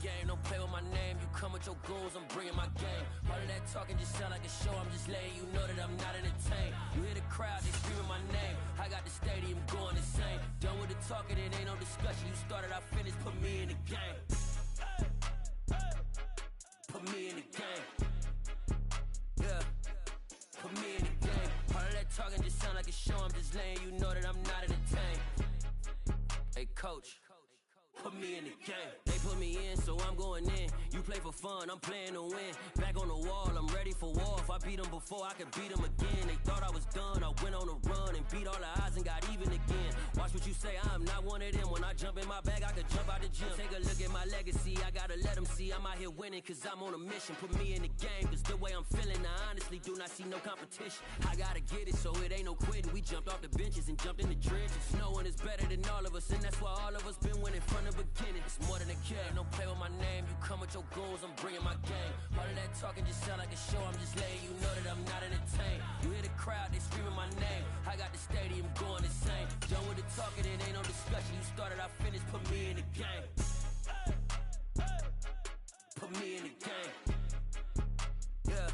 game, don't play with my name. You come with your goons, I'm bringing my game. All of that talking just sound like a show, I'm just letting you know that I'm not entertained. You hear the crowd, they screaming my name. I got the stadium going insane. Done with the talking, it ain't no discussion. You started, I finished, put me in the game. Put me in the game. Yeah, put me in the game. All of that talking just sound like a show, I'm just letting you know that I'm not entertained. Hey coach, put me in the game. They put me in, so I'm going in. You play for fun, I'm playing to win. Back on the wall, I'm ready for war. If I beat them before, I could beat them again. They thought I was done, I went on a run and beat all the odds and got even again. Watch what you say, I'm not one of them. When I jump in my bag, I could jump out the gym. Take a look at my legacy, I gotta let them see I'm out here winning, cause I'm on a mission. Put me in the game, cause the way I'm feeling, I honestly do not see no competition. I gotta get it, so it ain't no quitting. We jumped off the benches and jumped in the trenches. No one is better than all of us, and that's why all of us been winning from the beginning. It's more than a game, don't play with my name. You come with your goons, I'm bringing my game. All of that talking just sound like a show, I'm just letting you know that I'm not entertained. You hear the crowd, they screaming my name. I got the stadium going insane. Done with the talking, it ain't no discussion. You started, I finished, put me in the game. Put me in the game. Yeah,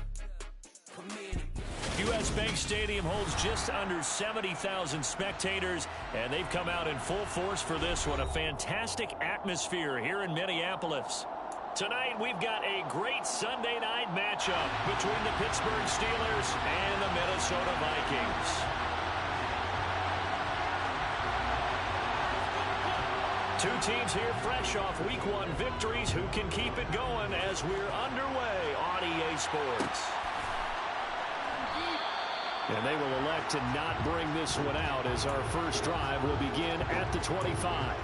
put me in the game. U.S. Bank Stadium holds just under 70,000 spectators, and they've come out in full force for this one. A fantastic atmosphere here in Minneapolis. Tonight, we've got a great Sunday night matchup between the Pittsburgh Steelers and the Minnesota Vikings. Two teams here fresh off Week 1 victories. Who can keep it going as we're underway on EA Sports? And they will elect to not bring this one out as our first drive will begin at the 25.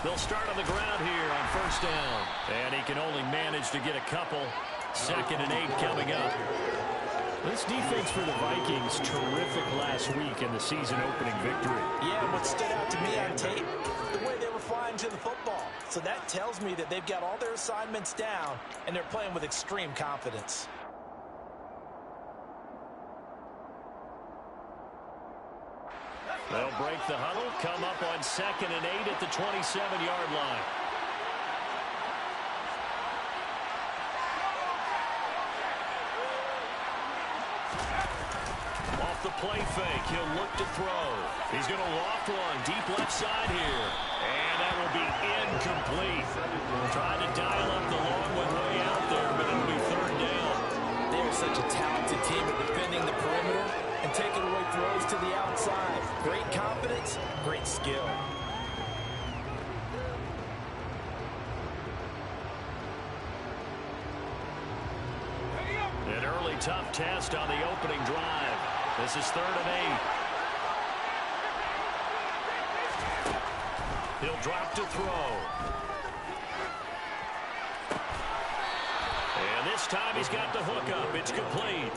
They'll start on the ground here on first down. And he can only manage to get a couple. 2nd and 8 coming up. This defense for the Vikings, terrific last week in the season-opening victory. Yeah, what stood out to me on tape, the way they were flying to the football. So that tells me that they've got all their assignments down, and they're playing with extreme confidence. They'll break the huddle, come up on 2nd and 8 at the 27-yard line. Off the play fake, he'll look to throw. He's going to loft one deep left side here. And that will be incomplete. Trying to dial up the long one way out there, but it'll be 3rd down. They're such a talented team at defending the perimeter and taking away throws to the outside. Great confidence, great skill. An early tough test on the opening drive. This is 3rd and 8. He'll drop to throw. And this time he's got the hook up. It's complete.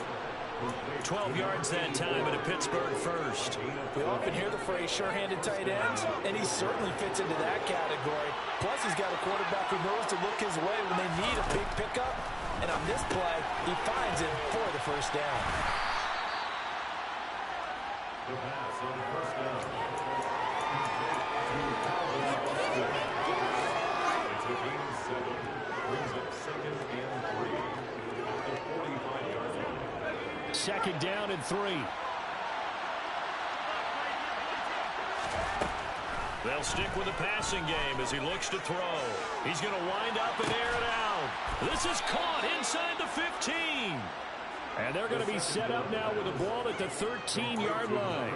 12 yards that time and a Pittsburgh first. We often hear the phrase sure-handed tight ends, and he certainly fits into that category. Plus, he's got a quarterback who knows to look his way when they need a big pickup. And on this play, he finds it for the first down. The pass on first down. It's a gain of 7. Brings up 2nd and 3 at the 45-yard line. 2nd down and 3. They'll stick with the passing game as he looks to throw. He's going to wind up and air it out. This is caught inside the 15. And they're going to be set up now with the ball at the 13-yard line.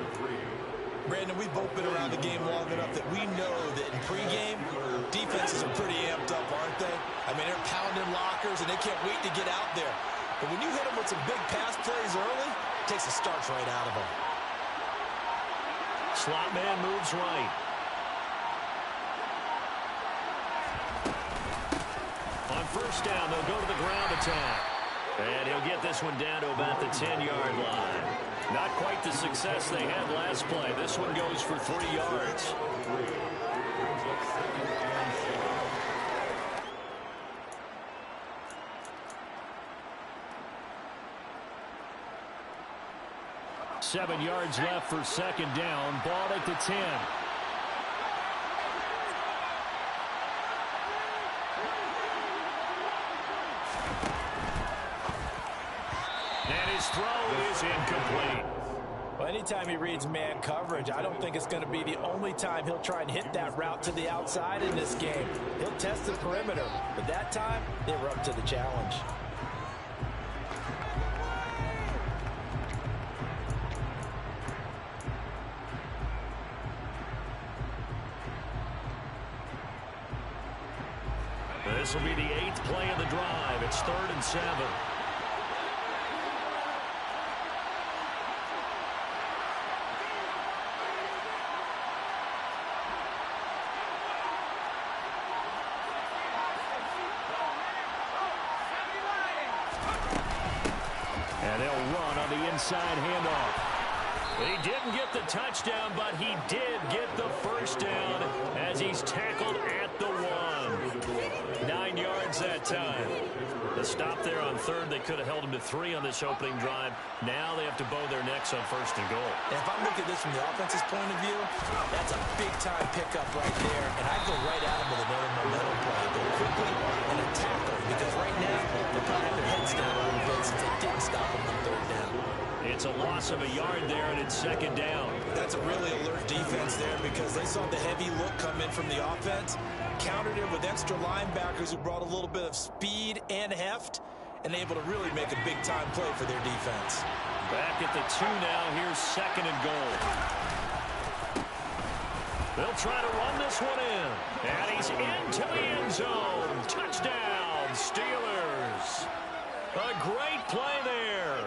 Brandon, we've both been around the game long enough that we know that in pregame, defenses are pretty amped up, aren't they? I mean, they're pounding lockers, and they can't wait to get out there. But when you hit them with some big pass plays early, it takes the starch right out of them. Slot man moves right. On first down, they'll go to the ground attack. And he'll get this one down to about the 10-yard line. Not quite the success they had last play. This one goes for 3 yards. Brings up 2nd and 7. 7 yards left for 2nd down. Ball at the 10. And his throw is incomplete. Well, anytime he reads man coverage, I don't think it's going to be the only time he'll try and hit that route to the outside in this game. He'll test the perimeter, but that time, they were up to the challenge. This will be the 8th play of the drive. It's 3rd and 7. And they'll run on the inside handoff. He didn't get the touchdown, but he did get the first down as he's tackled at the 1. 9 yards that time. The stop there on 3rd, they could have held him to 3 on this opening drive. Now they have to bow their necks on 1st and goal. And if I'm looking at this from the offense's point of view, that's a big-time pickup right there. And I go right at him with another momentum play. Go quickly and attack him, because right now they're probably have their heads down a little bit since they didn't stop him on 3rd down. It's a loss of a yard there, and it's 2nd down. That's a really alert defense there, because they saw the heavy look come in from the offense, countered it with extra linebackers who brought a little bit of speed and heft, and able to really make a big-time play for their defense. Back at the 2 now. Here's 2nd and goal. They'll try to run this one in. And he's into the end zone. Touchdown, Steelers. A great play there.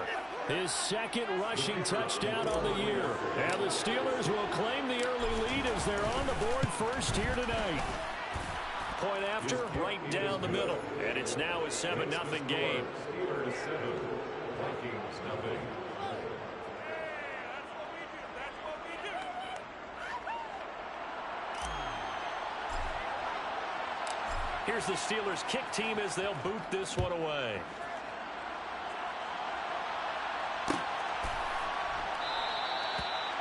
His 2nd rushing touchdown on the year. And the Steelers will claim the early lead as they're on the board first here tonight. Point after, right down the middle. And it's now a 7-0 game. Steelers 7, Vikings nothing. Here's the Steelers kick team as they'll boot this one away.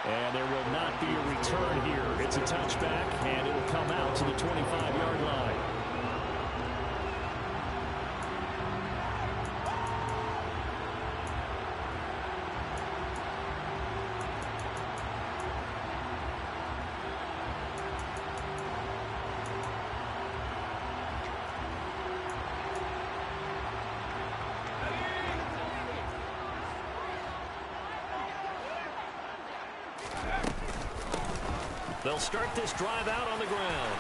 And there will not be a return here. It's a touchback, and it will come out to the 25-yard line. They'll start this drive out on the ground.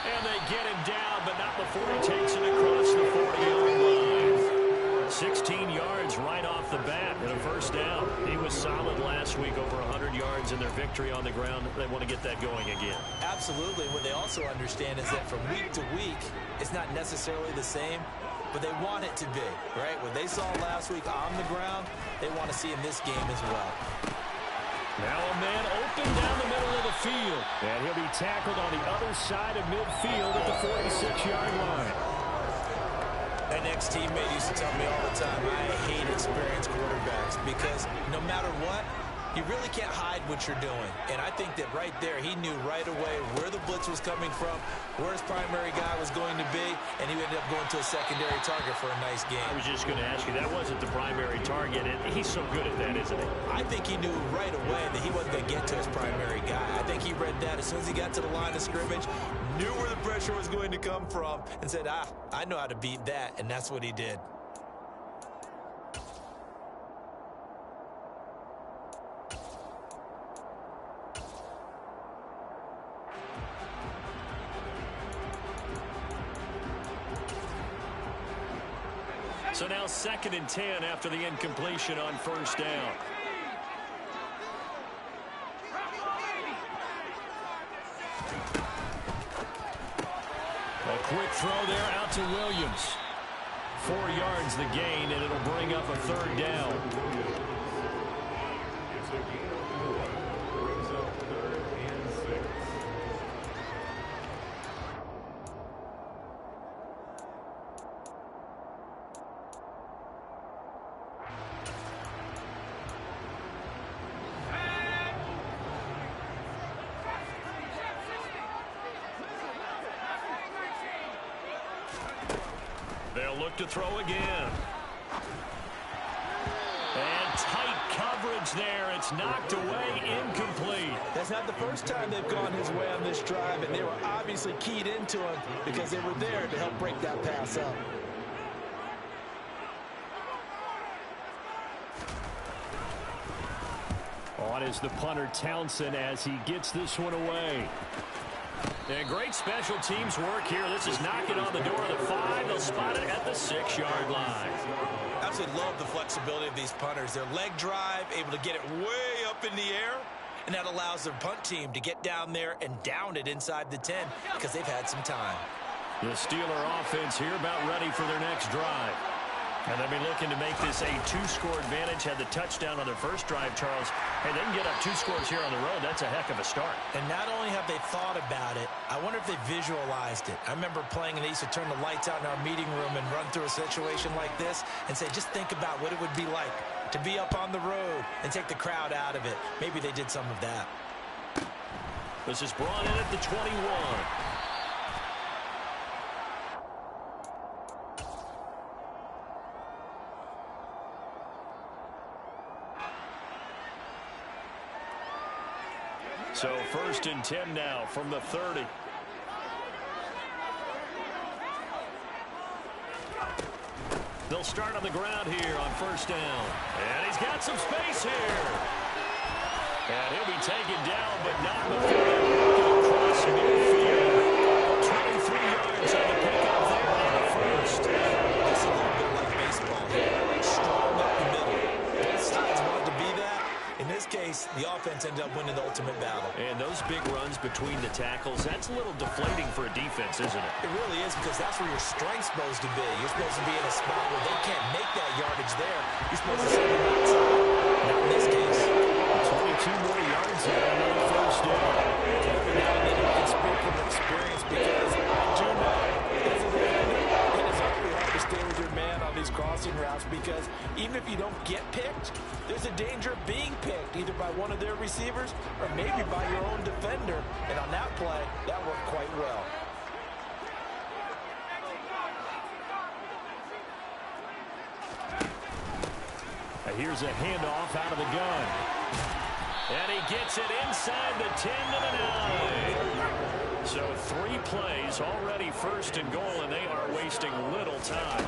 And they get him down, but not before he takes it across the 40-yard line. 16 yards right off the bat and a first down. He was solid last week, over 100 yards in their victory on the ground. They want to get that going again. Absolutely. What they also understand is that from week to week, it's not necessarily the same, but they want it to be, right? What they saw last week on the ground, they want to see in this game as well. Now a man open down the middle of the field. And he'll be tackled on the other side of midfield at the 46-yard line. An ex-teammate used to tell me all the time, I hate experienced quarterbacks, because no matter what, you really can't hide what you're doing. And I think that right there, he knew right away where the blitz was coming from, where his primary guy was going to be, and he ended up going to a secondary target for a nice game. I was just going to ask you, that wasn't the primary target, and he's so good at that, isn't he? I think he knew right away that he wasn't going to get to his primary guy. I think he read that as soon as he got to the line of scrimmage, knew where the pressure was going to come from, and said, I know how to beat that, and that's what he did. So now 2nd and 10 after the incompletion on first down. Quick throw there out to Williams. 4 yards the gain, and it'll bring up a third down. It's a gain of 4. Brings up 3rd and 6. They'll look to throw again. And tight coverage there. It's knocked away, incomplete. That's not the first time they've gone his way on this drive, and they were obviously keyed into him because they were there to help break that pass up. On is the punter Townsend as he gets this one away. And great special teams work here. This is knocking on the door of the 5. They'll spot it at the 6-yard line. I absolutely love the flexibility of these punters. Their leg drive, able to get it way up in the air, and that allows their punt team to get down there and down it inside the 10 because they've had some time. The Steeler offense here about ready for their next drive. And they'll be looking to make this a 2-score advantage. Had the touchdown on their first drive, Charles. And they can get up 2 scores here on the road. That's a heck of a start. And not only have they thought about it, I wonder if they visualized it. I remember playing, and they used to turn the lights out in our meeting room and run through a situation like this and say, just think about what it would be like to be up on the road and take the crowd out of it. Maybe they did some of that. This is brought in at the 21. So 1st and 10 now from the 30. They'll start on the ground here on 1st down. And he's got some space here. And he'll be taken down, but not before they across midfield. 23 yards on the pickup there on the 1st. It's a little bit like baseball here. Strong up the middle. Both sides want to be that. In this case, the offense ended up winning the ultimate battle. And those big runs between the tackles, that's a little deflating for a defense, isn't it? It really is, because that's where your strength's supposed to be. You're supposed to be in a spot where they can't make that yardage there. You're supposed to send them outside. Not in this case. 22 more yards here on the 1st down. Every now and then you can speak from experience, because I do know as a defender, it is awfully hard to stay with your man on these crossing routes, because even if you don't get picked, there's a danger of being picked either by one of their receivers or maybe by your own defender. And on that play, that worked quite well. Here's a handoff out of the gun. And he gets it inside the 10 to the 9. So 3 plays already 1st and goal, and they are wasting little time.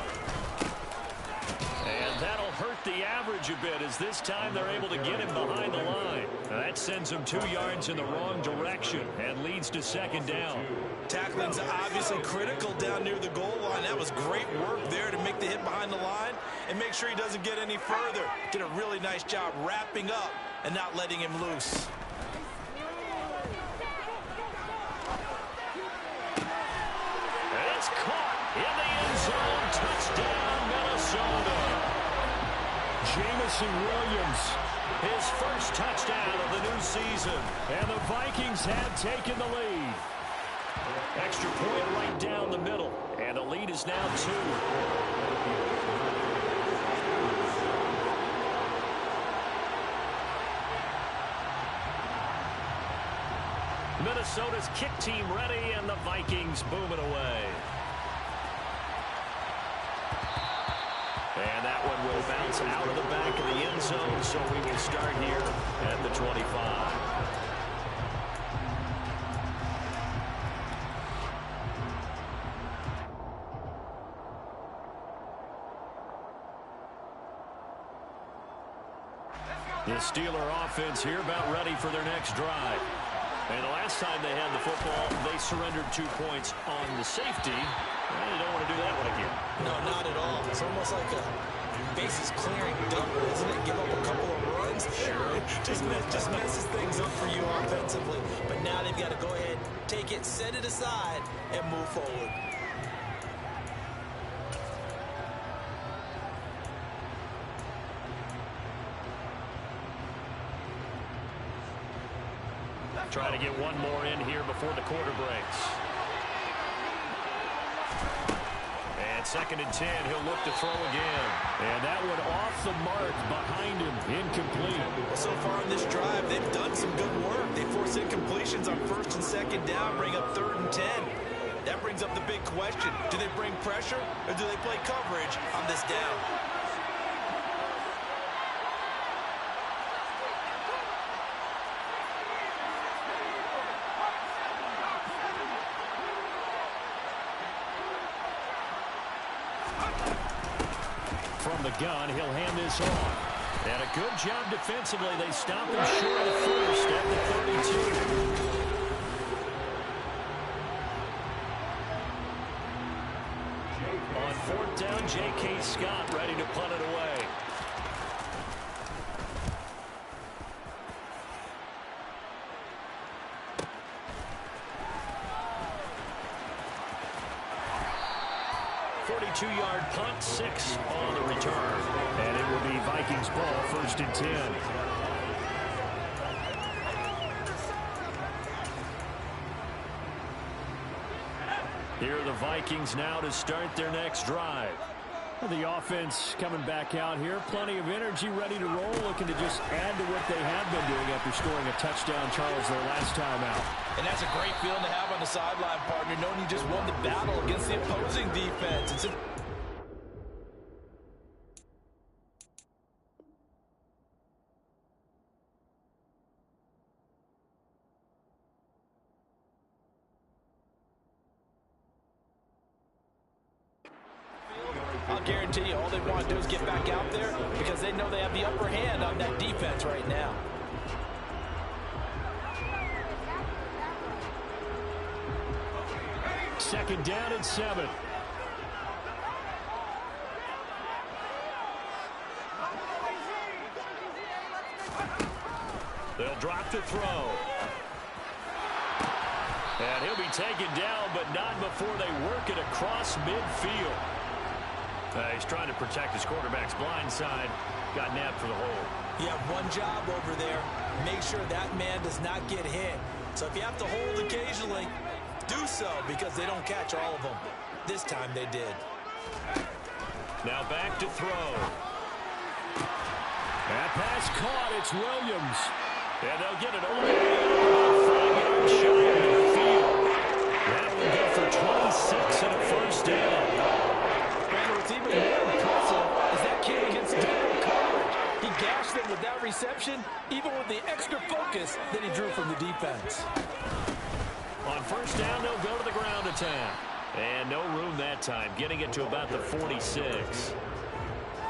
And that'll hurt the average a bit, as this time they're able to get him behind the line. Now that sends him 2 yards in the wrong direction and leads to 2nd down. Tackling's obviously critical down near the goal line. That was great work there to make the hit behind the line and make sure he doesn't get any further. Did a really nice job wrapping up and not letting him loose. And it's caught in the end zone. Touchdown, Minnesota. Jamison Williams, his first touchdown of the new season. And the Vikings have taken the lead. Extra point right down the middle. And the lead is now 2. Minnesota's kick team ready, and the Vikings boom it away. And that one will bounce out of the back of the end zone, so we will start here at the 25. The Steeler offense here about ready for their next drive. And the last time they had the football, they surrendered 2 points on the safety. Well, you don't want to do that one again. No, not at all. It's almost like a bases clearing double, isn't it? Give up a couple of runs. Sure. just messes things up for you offensively. But now they've got to go ahead, take it, set it aside, and move forward. Trying to get one more in here before the quarter breaks. And 2nd and 10, he'll look to throw again. And that one off the mark behind him, incomplete. Well, so far in this drive, they've done some good work. They force incompletions on 1st and 2nd down, bring up 3rd and 10. That brings up the big question. Do they bring pressure or do they play coverage on this down? From the gun, he'll hand this off. And a good job defensively. They stop him short of the first at the 32. On 4th down, J.K. Scott ready to punt it away. Two-yard punt, 6 on the return. And it will be Vikings ball, 1st and 10. Here are the Vikings now to start their next drive. The offense coming back out here. Plenty of energy, ready to roll, looking to just add to what they have been doing after scoring a touchdown, Charles, their last time out. And that's a great feeling to have on the sideline, partner, knowing you just won the battle against the opposing defense. I'll guarantee you all they want to do is get back out there because they know they have the upper hand on that defense right now. Second down and 7. They'll drop to throw. And he'll be taken down, but not before they work it across midfield. He's trying to protect his quarterback's blind side. Got nabbed for the hole. You have one job over there. Make sure that man does not get hit. So if you have to hold occasionally, do so because they don't catch all of them. This time they did. Now back to throw. That pass caught. It's Williams. And they'll get it all the way about 5 yards shy of midfield. That will go for 26 and a 1st down. What's even more impressive is that kid against double coverage. He gashed them with that reception, even with the extra focus that he drew from the defense. On 1st down, they'll go to the ground attack. And no room that time, getting it to about the 46.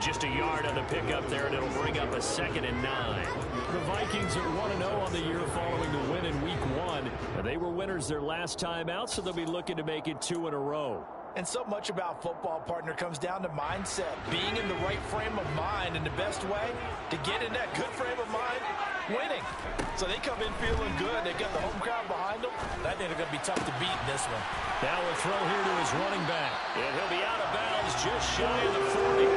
Just a yard on the pickup there, and it'll bring up a 2nd and 9. The Vikings are 1-0 on the year following the win in Week 1. They were winners their last time out, so they'll be looking to make it 2 in a row. And so much about football, partner, comes down to mindset. Being in the right frame of mind, and the best way to get in that good frame of mind, winning. So they come in feeling good. They've got the home crowd behind them. I think they're going to be tough to beat in this one. Now a throw here to his running back. And he'll be out of bounds just shy of the 40.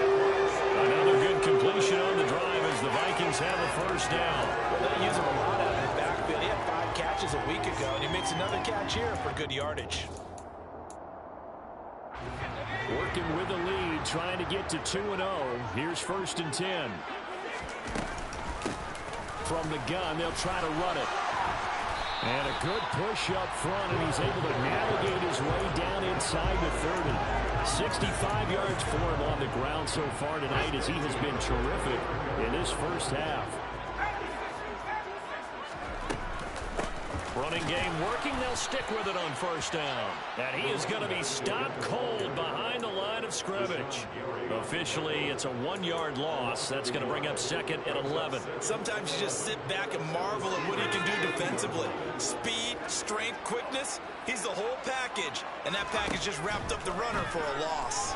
Another good completion on the drive as the Vikings have a 1st down. Well, they use him a lot out of the backfield. He had 5 catches a week ago, and he makes another catch here for good yardage. Working with the lead, trying to get to 2-0. Here's 1st and 10. From the gun, they'll try to run it. And a good push up front, and he's able to navigate his way down inside the 30. 65 yards for him on the ground so far tonight as he has been terrific in this 1st half. Running game working. They'll stick with it on 1st down. And he is going to be stopped cold behind the line of scrimmage. Officially, it's a 1-yard loss. That's going to bring up 2nd and 11. Sometimes you just sit back and marvel at what he can do defensively. Speed, strength, quickness. He's the whole package. And that package just wrapped up the runner for a loss.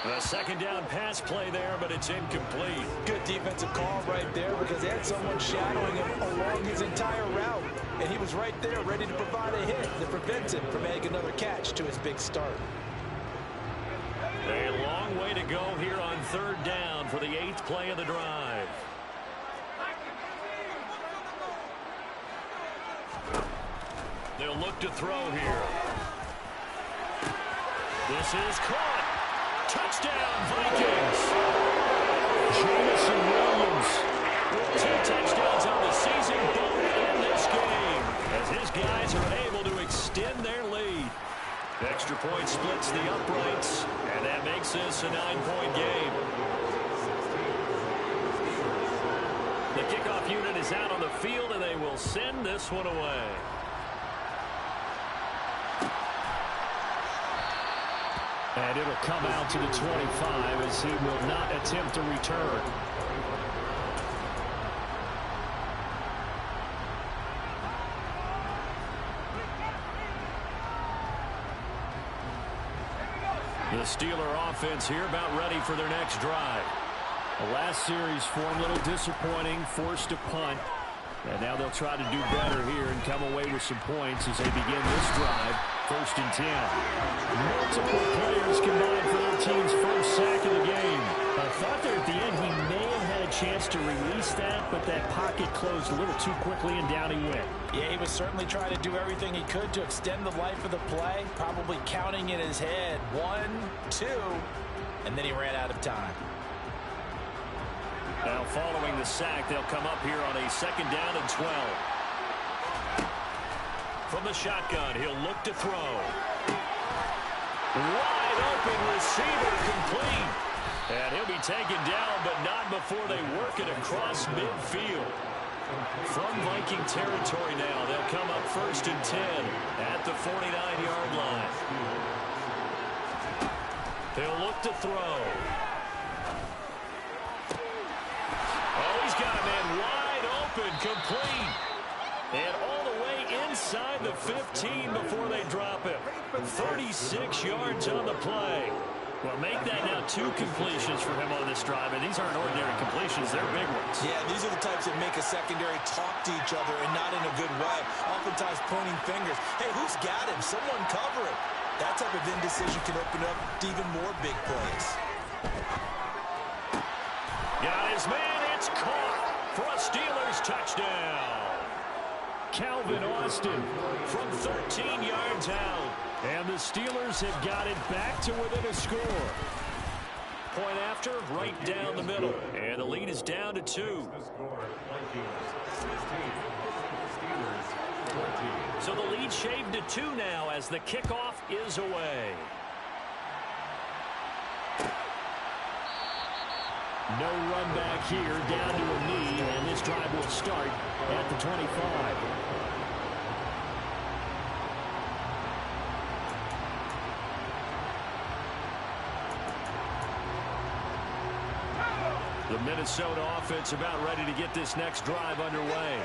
A 2nd down pass play there, but it's incomplete. Good defensive call right there because they had someone shadowing him along his entire route. And he was right there ready to provide a hit that prevents him from making another catch to his big start. A long way to go here on 3rd down for the 8th play of the drive. They'll look to throw here. This is caught. Touchdown, Vikings. Jameson Williams with 2 touchdowns on the season, both in this game, as his guys are able to extend their lead. Extra point splits the uprights, and that makes this a 9-point game. The kickoff unit is out on the field, and they will send this one away. And it'll come out to the 25 as he will not attempt to return. The Steeler offense here about ready for their next drive. The last series for them, a little disappointing, forced a punt. And now they'll try to do better here and come away with some points as they begin this drive. 1st and 10. Multiple players combined for their team's first sack of the game. I thought there at the end he may have had a chance to release that, but that pocket closed a little too quickly and down he went. Yeah, he was certainly trying to do everything he could to extend the life of the play, probably counting in his head 1, 2, and then he ran out of time. Now following the sack, they'll come up here on a 2nd down and 12. From the shotgun, he'll look to throw. Wide open receiver complete. And he'll be taken down, but not before they work it across midfield. From Viking territory now, they'll come up 1st and 10 at the 49-yard line. They'll look to throw. Oh, he's got a man wide open, complete. And all the way inside the 15 before they drop it. 36 yards on the play. Well, make that now 2 completions for him on this drive, and these aren't ordinary completions. They're big ones. Yeah, these are the types that make a secondary talk to each other and not in a good way. Oftentimes pointing fingers. Hey, who's got him? Someone cover it. That type of indecision can open up to even more big plays. Got his man. It's caught for a Steelers touchdown. Calvin Austin from 13 yards out. And the Steelers have got it back to within a score. Point after, right down the middle. And the lead is down to 2. So the lead shaved to 2 now as the kickoff is away. No run back here, down to a knee, and this drive will start at the 25. The Minnesota offense about ready to get this next drive underway.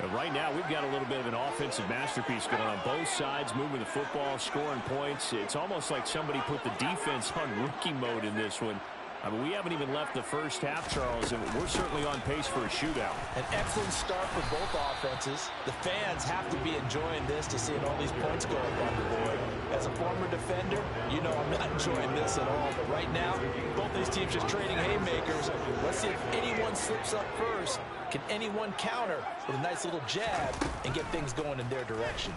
And right now, we've got a little bit of an offensive masterpiece going on both sides, moving the football, scoring points. It's almost like somebody put the defense on rookie mode in this one. I mean, we haven't even left the first half, Charles, and we're certainly on pace for a shootout. An excellent start for both offenses. The fans have to be enjoying this to seeing all these points go up on the board. As a former defender, you know I'm not enjoying this at all. But right now, both these teams just trading haymakers. Let's see if anyone slips up first. Can anyone counter with a nice little jab and get things going in their direction?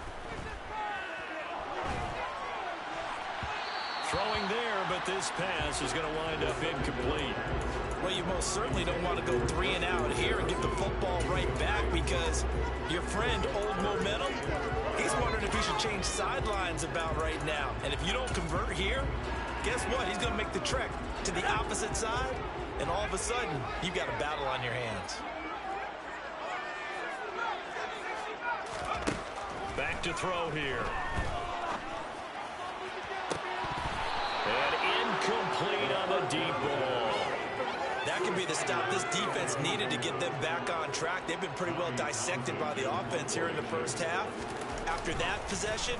Throwing there, but this pass is going to wind up incomplete. Well, you most certainly don't want to go 3 and out here and get the football right back because your friend, Old Momentum, he's wondering if he should change sidelines about right now. And if you don't convert here, guess what? He's going to make the trek to the opposite side, and all of a sudden, you've got a battle on your hands. Back to throw here. And incomplete on the deep ball. That could be the stop this defense needed to get them back on track. They've been pretty well dissected by the offense here in the first half. After that possession,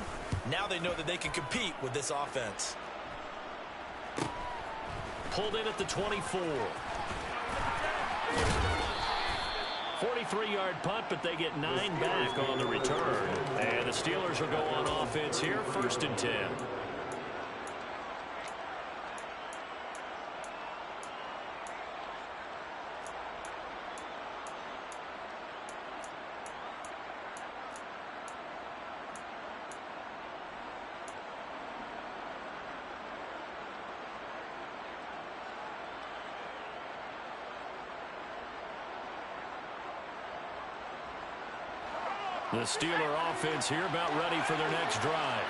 now they know that they can compete with this offense. Pulled in at the 24. 43-yard punt, but they get 9 back on the return. And the Steelers will go on offense here, 1st and 10. The Steeler offense here about ready for their next drive.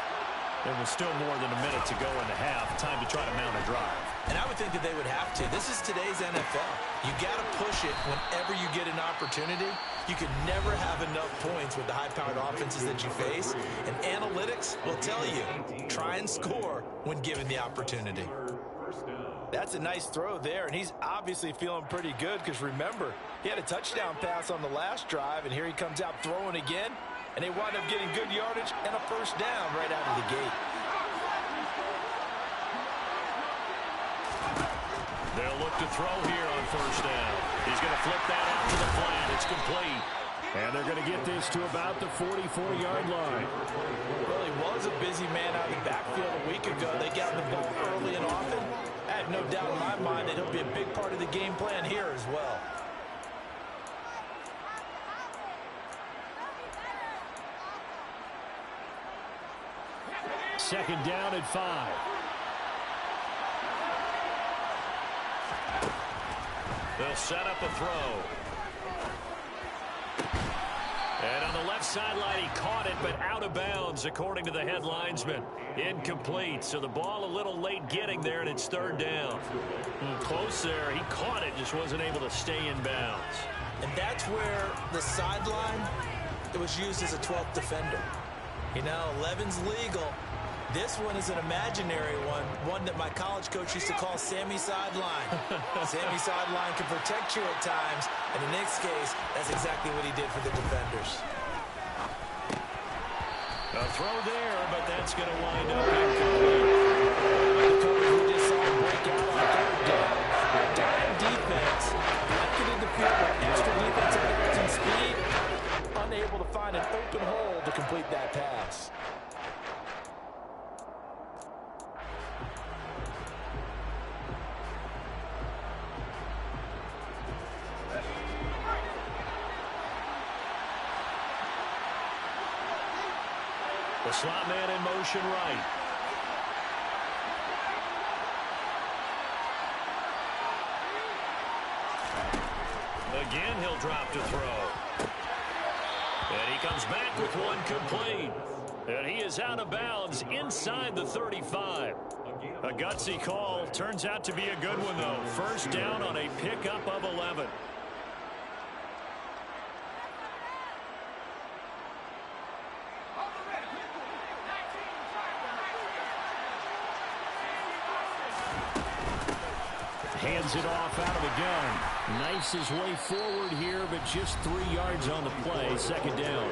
There was still more than a minute to go in the half. Time to try to mount a drive. And I would think that they would have to. This is today's NFL. You got to push it whenever you get an opportunity. You can never have enough points with the high-powered offenses that you face. And analytics will tell you, try and score when given the opportunity. That's a nice throw there, and he's obviously feeling pretty good because, remember, he had a touchdown pass on the last drive, and here he comes out throwing again, and they wind up getting good yardage and a first down right out of the gate. They'll look to throw here on first down. He's going to flip that out to the flat. It's complete. And they're going to get this to about the 44-yard line. Well, he was a busy man out of the backfield a week ago. They got the ball early and often. I have no doubt in my mind that he'll be a big part of the game plan here as well. Second down at 5. They'll set up a throw. And on the left sideline, he caught it, but out of bounds, according to the head linesman. Incomplete, so the ball a little late getting there, and it's third down. Close there. He caught it, just wasn't able to stay in bounds. And that's where the sideline, it was used as a 12th defender. You know, 11's legal. This one is an imaginary one that my college coach used to call Sammy Sideline. Sammy Sideline can protect you at times, and in this case, that's exactly what he did for the defenders. A throw there, but that's going to wind up incomplete. The coach who just saw him break out on third down. Dime defense, blanketed the field with extra defensive backs and speed, unable to find an open hole to complete that pass. The slot man in motion right. Again, he'll drop to throw. And he comes back with one complete. And he is out of bounds inside the 35. A gutsy call. Turns out to be a good one, though. First down on a pickup of 11. Hands it off out of the gun. Knifes his way forward here, but just 3 yards on the play. Second down.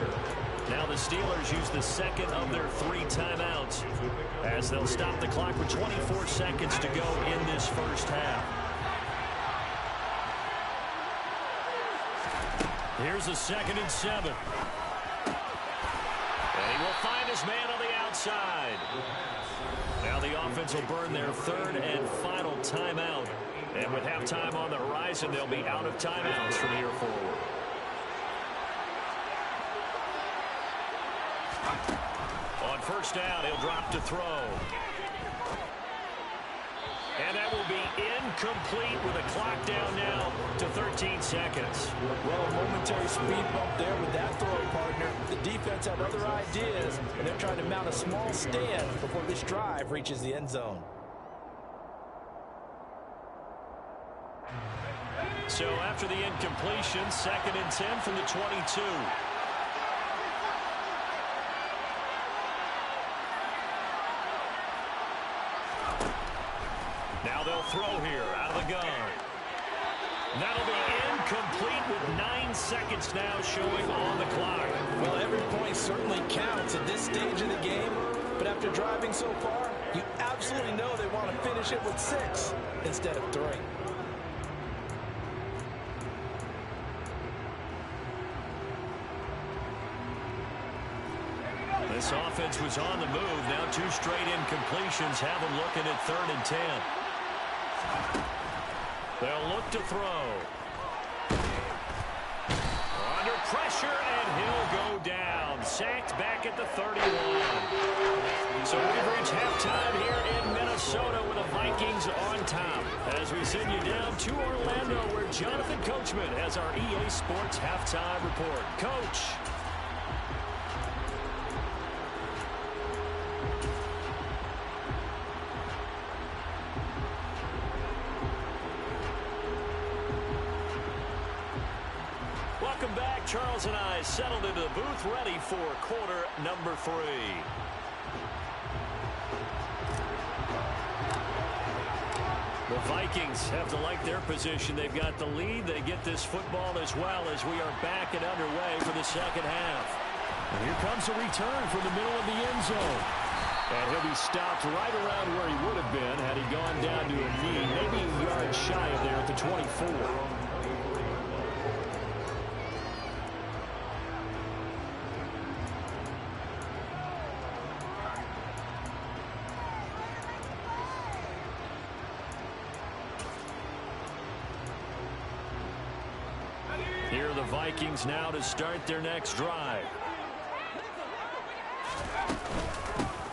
Now the Steelers use the second of their 3 timeouts as they'll stop the clock with 24 seconds to go in this first half. Here's a 2nd and 7. And he will find his man on the outside. Now the offense will burn their 3rd and final timeout. And with halftime on the horizon, they'll be out of timeouts from here forward. On first down, he'll drop to throw. And that will be incomplete with a clock down now to 13 seconds. Well, a momentary speed bump there with that throw, partner. The defense had other ideas, and they're trying to mount a small stand before this drive reaches the end zone. So after the incompletion, 2nd and 10 from the 22. Now they'll throw here out of the gun. That'll be incomplete with 9 seconds now showing on the clock. Well, every point certainly counts at this stage of the game, but after driving so far, you absolutely know they want to finish it with 6 instead of 3. This offense was on the move. Now 2 straight incompletions have them looking at 3rd and 10. They'll look to throw. Under pressure, and he'll go down. Sacked back at the 31. So we've reached halftime here in Minnesota with the Vikings on top. As we send you down to Orlando, where Jonathan Coachman has our EA Sports halftime report. Coach. back. Charles and I settled into the booth, ready for quarter number 3. The Vikings have to like their position. They've got the lead. They get this football as well as we are back and underway for the second half. And here comes a return from the middle of the end zone. And he'll be stopped right around where he would have been had he gone down to a knee, maybe a yard shy of there at the 24. Here are the Vikings now to start their next drive.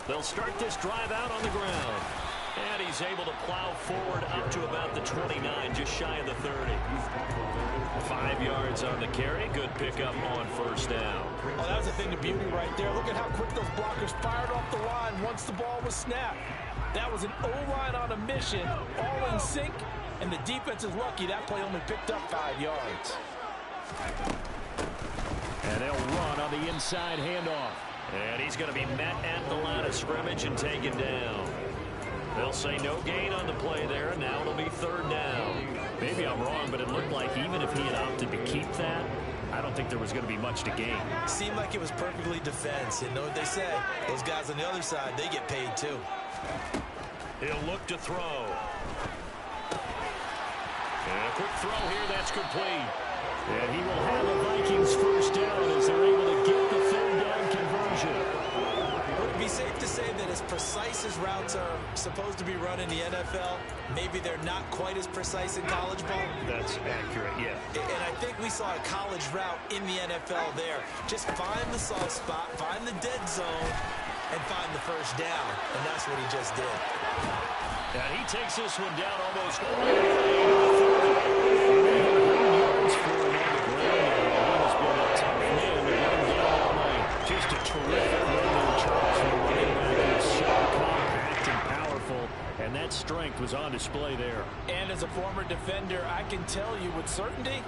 They'll start this drive out on the ground. And he's able to plow forward up to about the 29, just shy of the 30. 5 yards on the carry. Good pickup on first down. Oh, that was a thing of beauty right there. Look at how quick those blockers fired off the line once the ball was snapped. That was an O-line on a mission, all in sync, and the defense is lucky that play only picked up 5 yards. And they'll run on the inside handoff. And he's going to be met at the line of scrimmage and taken down. They'll say no gain on the play there, and now it'll be third down. Maybe I'm wrong, but it looked like even if he had opted to keep that, I don't think there was going to be much to gain. Seemed like it was perfectly defense. And know what they say? Those guys on the other side, they get paid too. He'll look to throw. And a quick throw here, that's complete. And he will have the Vikings first down as they're able to get the third down conversion. Would it be safe to say that as precise as routes are supposed to be run in the NFL, maybe they're not quite as precise in college ball? That's accurate, yeah. And I think we saw a college route in the NFL there. Just find the soft spot, find the dead zone, and find the first down. And that's what he just did. And he takes this one down almost all the way. Just a terrific run, Charles, from running back. It's so compact and powerful, and that strength was on display there. And as a former defender, I can tell you with certainty,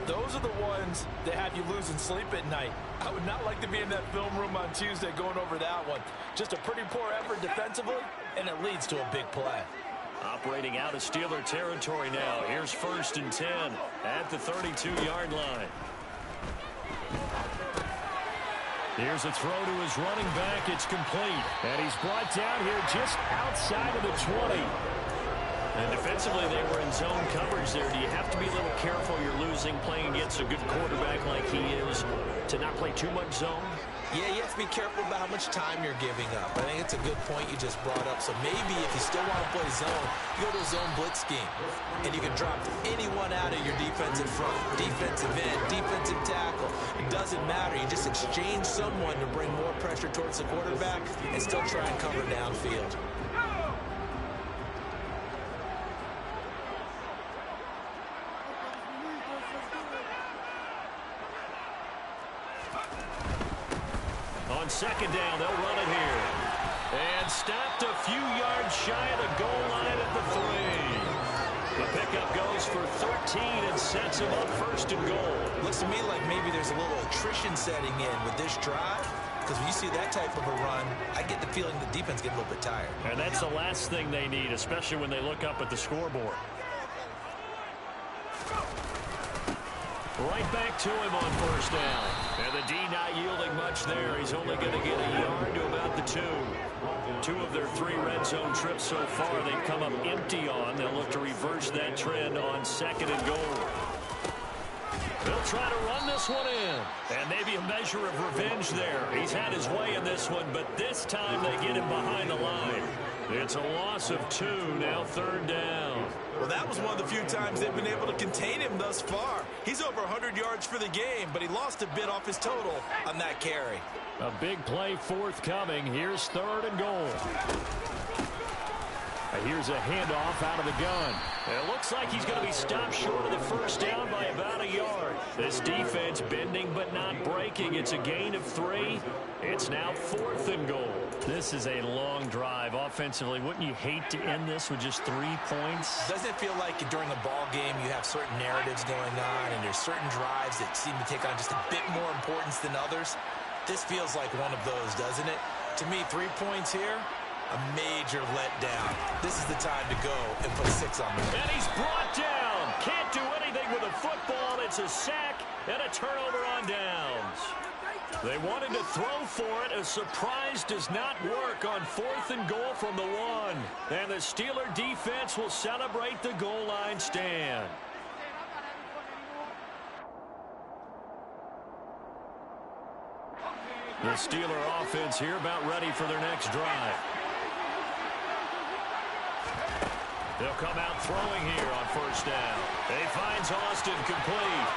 those are the ones that have you losing sleep at night. I would not like to be in that film room on Tuesday going over that one. Just a pretty poor effort defensively, and it leads to a big play. Operating out of Steeler territory now. Here's 1st and 10 at the 32-yard line. Here's a throw to his running back. It's complete. And he's brought down here just outside of the 20. And defensively, they were in zone coverage there. Do you have to be a little careful you're losing playing against a good quarterback like he is to not play too much zone? Yeah, you have to be careful about how much time you're giving up. I think it's a good point you just brought up. So maybe if you still want to play zone, you go to a zone blitz scheme. And you can drop anyone out of your defensive front, defensive end, defensive tackle. It doesn't matter. You just exchange someone to bring more pressure towards the quarterback and still try and cover downfield. On second down, they'll run it here. And stopped a few yards shy of the goal line at the 3. The pickup goes for 13 and sets him up 1st and goal. Looks to me like maybe there's a little attrition setting in with this drive. Because when you see that type of a run, I get the feeling the defense gets a little bit tired. And that's the last thing they need, especially when they look up at the scoreboard. Right back to him on 1st down. And the D not yielding much there. He's only going to get a yard to about the 2. 2 of their 3 red zone trips so far they've come up empty on. They'll look to reverse that trend on 2nd and goal. They'll try to run this one in. And maybe a measure of revenge there. He's had his way in this one, but this time they get him behind the line. It's a loss of 2, now 3rd down. Well, that was one of the few times they've been able to contain him thus far. He's over 100 yards for the game, but he lost a bit off his total on that carry. A big play forthcoming. Here's 3rd and goal. Here's a handoff out of the gun. It looks like he's going to be stopped short of the 1st down by about a yard. This defense bending but not breaking. It's a gain of 3. It's now 4th and goal. This is a long drive offensively. Wouldn't you hate to end this with just 3 points? Doesn't it feel like during a ball game you have certain narratives going on and there's certain drives that seem to take on just a bit more importance than others? This feels like one of those, doesn't it? To me, 3 points here, a major letdown. This is the time to go and put 6 on them. And he's brought down. Can't do anything with a football. It's a sack and a turnover on downs. They wanted to throw for it. A surprise does not work on 4th and goal from the 1. And the Steeler defense will celebrate the goal line stand. The Steeler offense here about ready for their next drive. They'll come out throwing here on 1st down. He finds Austin complete.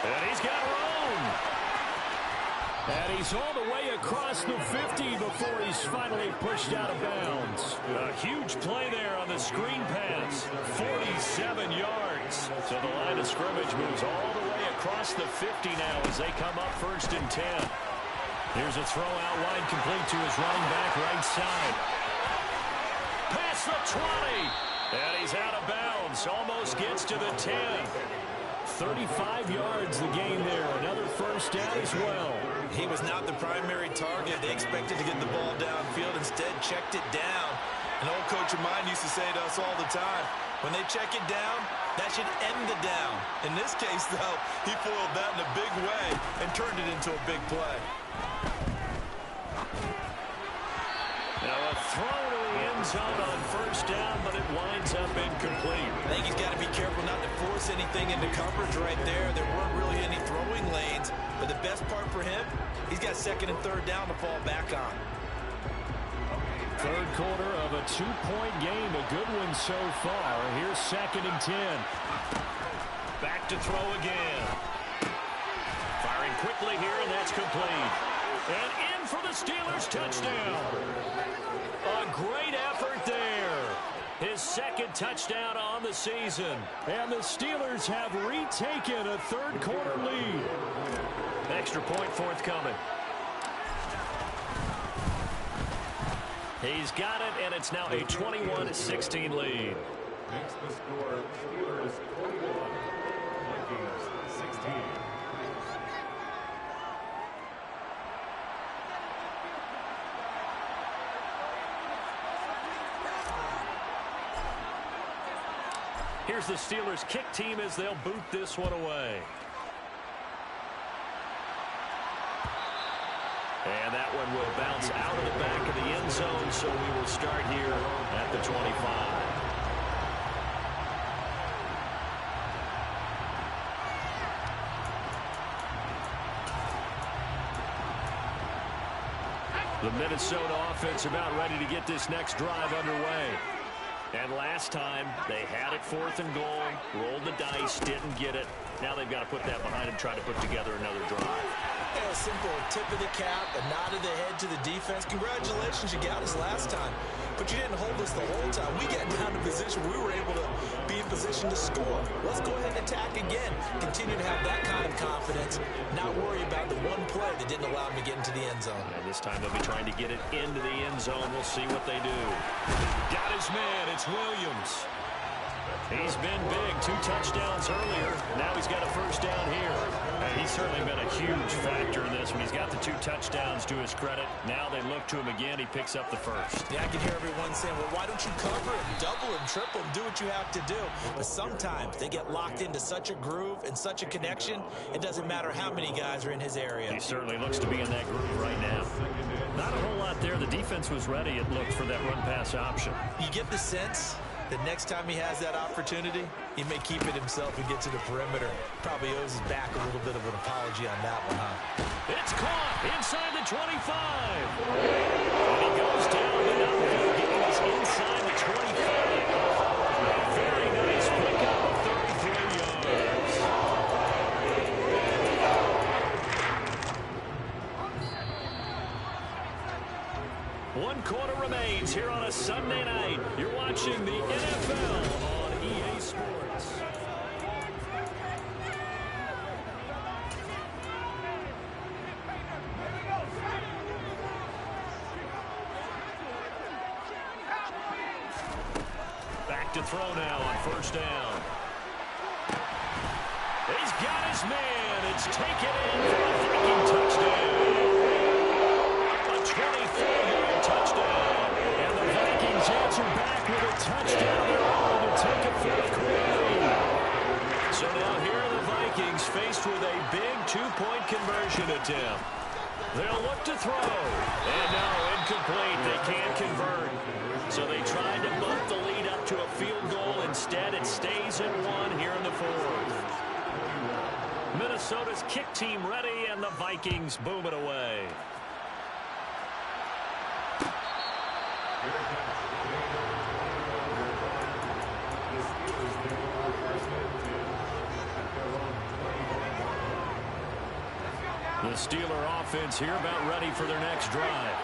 And he's got room. And he's all the way across the 50 before he's finally pushed out of bounds. A huge play there on the screen pass. 47 yards. So the line of scrimmage moves all the way across the 50 now as they come up 1st and 10. Here's a throw out wide complete to his running back right side. Past the 20. And he's out of bounds. Almost gets to the 10. 35 yards the gain there. Another 1st down as well. He was not the primary target. They expected to get the ball downfield. Instead, checked it down. An old coach of mine used to say to us all the time, when they check it down, that should end the down. In this case, though, he foiled that in a big way and turned it into a big play. Now a throw to the end zone on 1st down, but it winds up incomplete. I think he's got to be careful not to force anything into coverage right there. There weren't really any throwing lanes, but the best part for him, he's got 2nd and 3rd down to fall back on. 3rd quarter of a 2-point game, a good one so far. Here's 2nd and 10. Back to throw again. Firing quickly here, and that's complete. And in for the Steelers touchdown. A great effort there. His 2nd touchdown on the season. And the Steelers have retaken a 3rd quarter lead. Extra point forthcoming. He's got it, and it's now a 21-16 lead. Next the score, Steelers 21, Vikings 16. Here's the Steelers kick team as they'll boot this one away. And that one will bounce out of the back of the end zone, so we will start here at the 25. The Minnesota offense about ready to get this next drive underway. And last time, they had it 4th and goal, rolled the dice, didn't get it. Now they've got to put that behind them, try to put together another drive. A simple tip of the cap, a nod of the head to the defense. Congratulations, you got us last time. But you didn't hold us the whole time. We got down to position. We were able to be in position to score. Let's go ahead and attack again. Continue to have that kind of confidence. Not worry about the one play that didn't allow them to get into the end zone. And this time they'll be trying to get it into the end zone. We'll see what they do. Got his man. It's Williams. He's been big. 2 touchdowns earlier. Now he's got a 1st down here. And he's certainly been a huge factor in this when he's got the 2 touchdowns to his credit. Now they look to him again. He picks up the 1st. Yeah, I can hear everyone saying, well, why don't you cover him, double him, triple him, do what you have to do. But sometimes they get locked into such a groove and such a connection, it doesn't matter how many guys are in his area. He certainly looks to be in that groove right now. Not a whole lot there. The defense was ready, it looked, for that run-pass option. You get the sense the next time he has that opportunity, he may keep it himself and get to the perimeter. Probably owes his back a little bit of an apology on that one, huh? It's caught inside the 25. And he goes down the upfield, getting us inside the 25. A very nice pickup of 33 yards. One quarter remains here on a Sunday night. You're watching the NFL on EA Sports. look to throw now on first down. He's got his man. It's taken in for a Viking touchdown. A 24-yard touchdown. And the Vikings answer back with a touchdown their own to take a fourth-quarter lead. So now here are the Vikings faced with a big two-point conversion attempt. They'll look to throw. And no, incomplete. They can't convert. So they tried to bump the lead up to a field goal. Instead, it stays at 1 here in the fourth. Minnesota's kick team ready, and the Vikings boom it away. The Steeler offense here about ready for their next drive.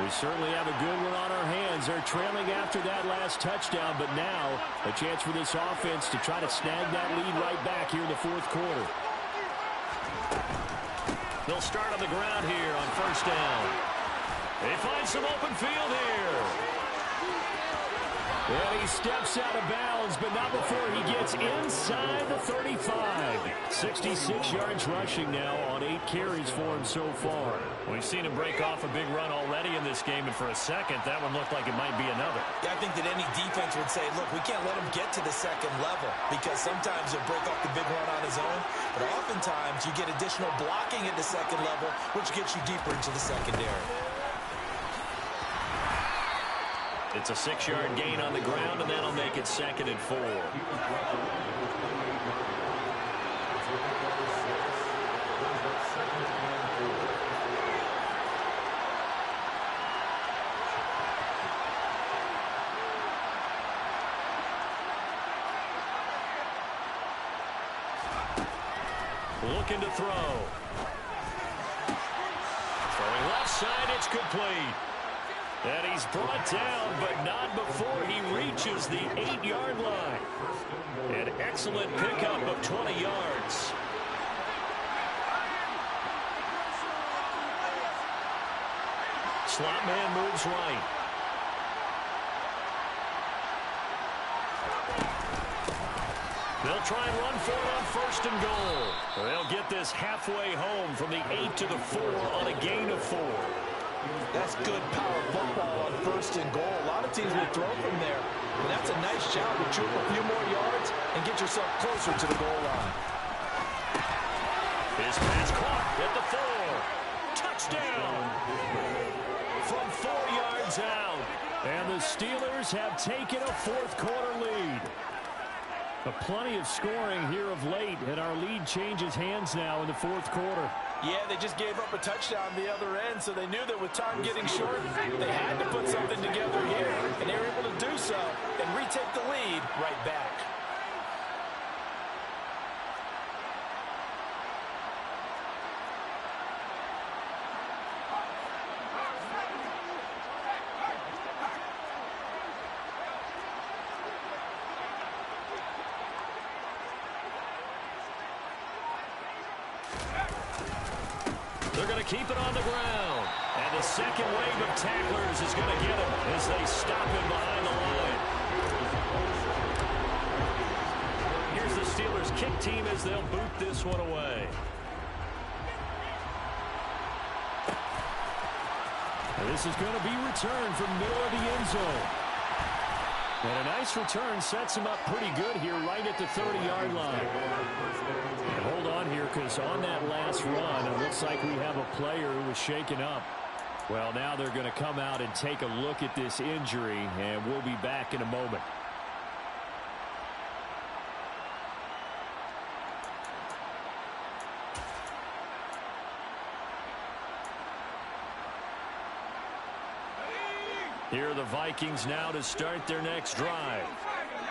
We certainly have a good one on our hands. They're trailing after that last touchdown, but now a chance for this offense to try to snag that lead right back here in the fourth quarter. They'll start on the ground here on first down. They find some open field here. And he steps out of bounds, but not before he gets inside the 35. 66 yards rushing now on 8 carries for him so far. We've seen him break off a big run already in this game, and for a second, that one looked like it might be another. Yeah, I think that any defense would say, look, we can't let him get to the second level because sometimes he'll break off the big run on his own, but oftentimes you get additional blocking at the second level, which gets you deeper into the secondary. It's a 6-yard gain on the ground, and that'll make it 2nd and 4. Looking to throw. Throwing left side, it's complete. And he's brought down, but not before he reaches the 8-yard line. An excellent pickup of 20 yards. Slot man moves right. They'll try and run for it on first and goal. They'll get this halfway home from the 8 to the 4 on a gain of 4. That's good power football on first and goal. A lot of teams will throw from there. And that's a nice job to troop a few more yards and get yourself closer to the goal line. His pass caught at the 4. Touchdown! From 4 yards out. And the Steelers have taken a fourth-quarter lead. Plenty of scoring here of late, and our lead changes hands now in the fourth quarter. Yeah, they just gave up a touchdown the other end, so they knew that with time getting short, they had to put something together here, and they were able to do so and retake the lead right back. They're going to keep it on the ground. And the second wave of tacklers is going to get him as they stop him behind the line. Here's the Steelers kick team as they'll boot this one away. And this is going to be returned from middle of the end zone. And a nice return sets him up pretty good here right at the 30-yard line. And hold on here, because on that last run, it looks like we have a player who was shaken up. Well, now they're going to come out and take a look at this injury, and we'll be back in a moment. Here are the Vikings now to start their next drive.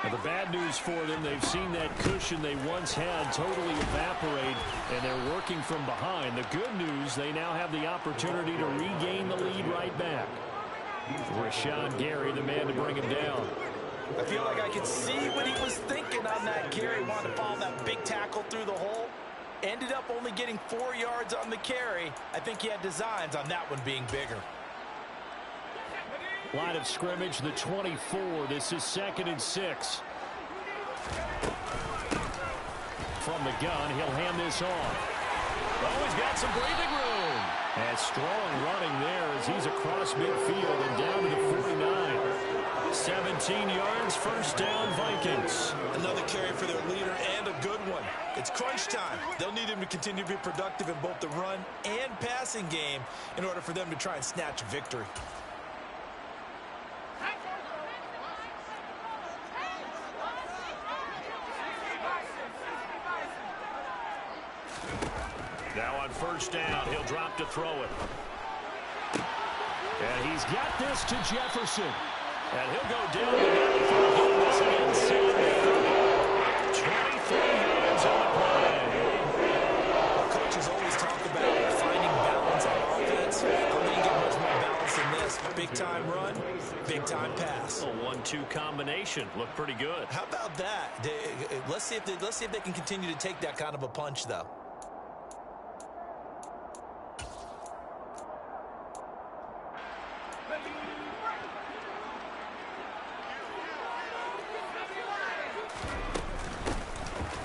Now, the bad news for them, they've seen that cushion they once had totally evaporate, and they're working from behind. The good news, they now have the opportunity to regain the lead right back. Rashawn Gary, the man to bring him down. I feel like I could see what he was thinking on that carry. Wanted to follow that big tackle through the hole. Ended up only getting 4 yards on the carry. I think he had designs on that one being bigger. Line of scrimmage, the 24. This is 2nd and 6. From the gun, he'll hand this off. Oh, he's got some breathing room. And strong running there as he's across midfield and down to the 49. 17 yards, first down, Vikings. Another carry for their leader and a good one. It's crunch time. They'll need him to continue to be productive in both the run and passing game in order for them to try and snatch victory. Now on first down, he'll drop to throw it. And he's got this to Jefferson. And he'll go down the middle for this inside 23 yards on the play. Our coaches always talk about finding balance on offense. I'm going to get much more balance than this. Big time run, big time pass. A 1-2 combination. Looked pretty good. How about that? Let's see if they can continue to take that kind of a punch, though.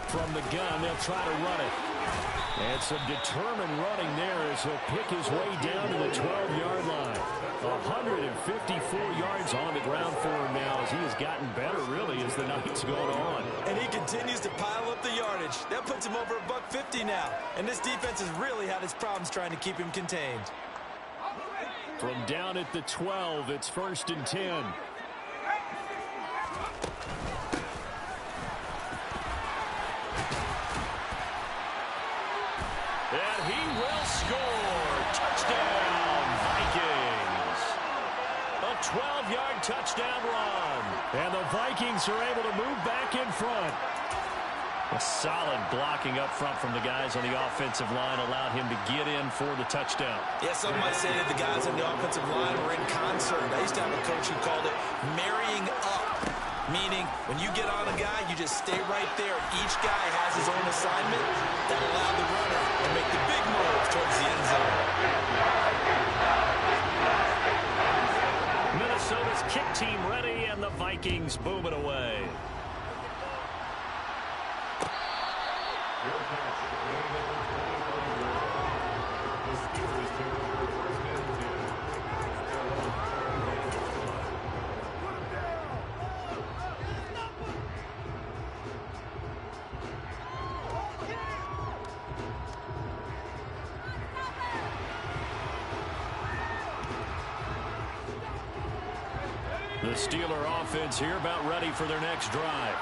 From the gun, they'll try to run it. And some determined running there as he'll pick his way down to the 12-yard line. 154 yards on the ground for him now as he has gotten better, really, as the night's going on. And he continues to pile up the yardage. That puts him over $150 now. And this defense has really had its problems trying to keep him contained. From down at the 12, it's 1st and 10. And he will score. Touchdown, Vikings. A 12-yard touchdown run. And the Vikings are able to move back in front. A solid blocking up front from the guys on the offensive line allowed him to get in for the touchdown. Yeah, some might say that the guys on the offensive line were in concert. I used to have a coach who called it marrying up, meaning when you get on a guy, you just stay right there. Each guy has his own assignment that allowed the runner to make the big move towards the end zone. Minnesota's kick team ready, and the Vikings boom it away. The Steeler offense here about ready for their next drive.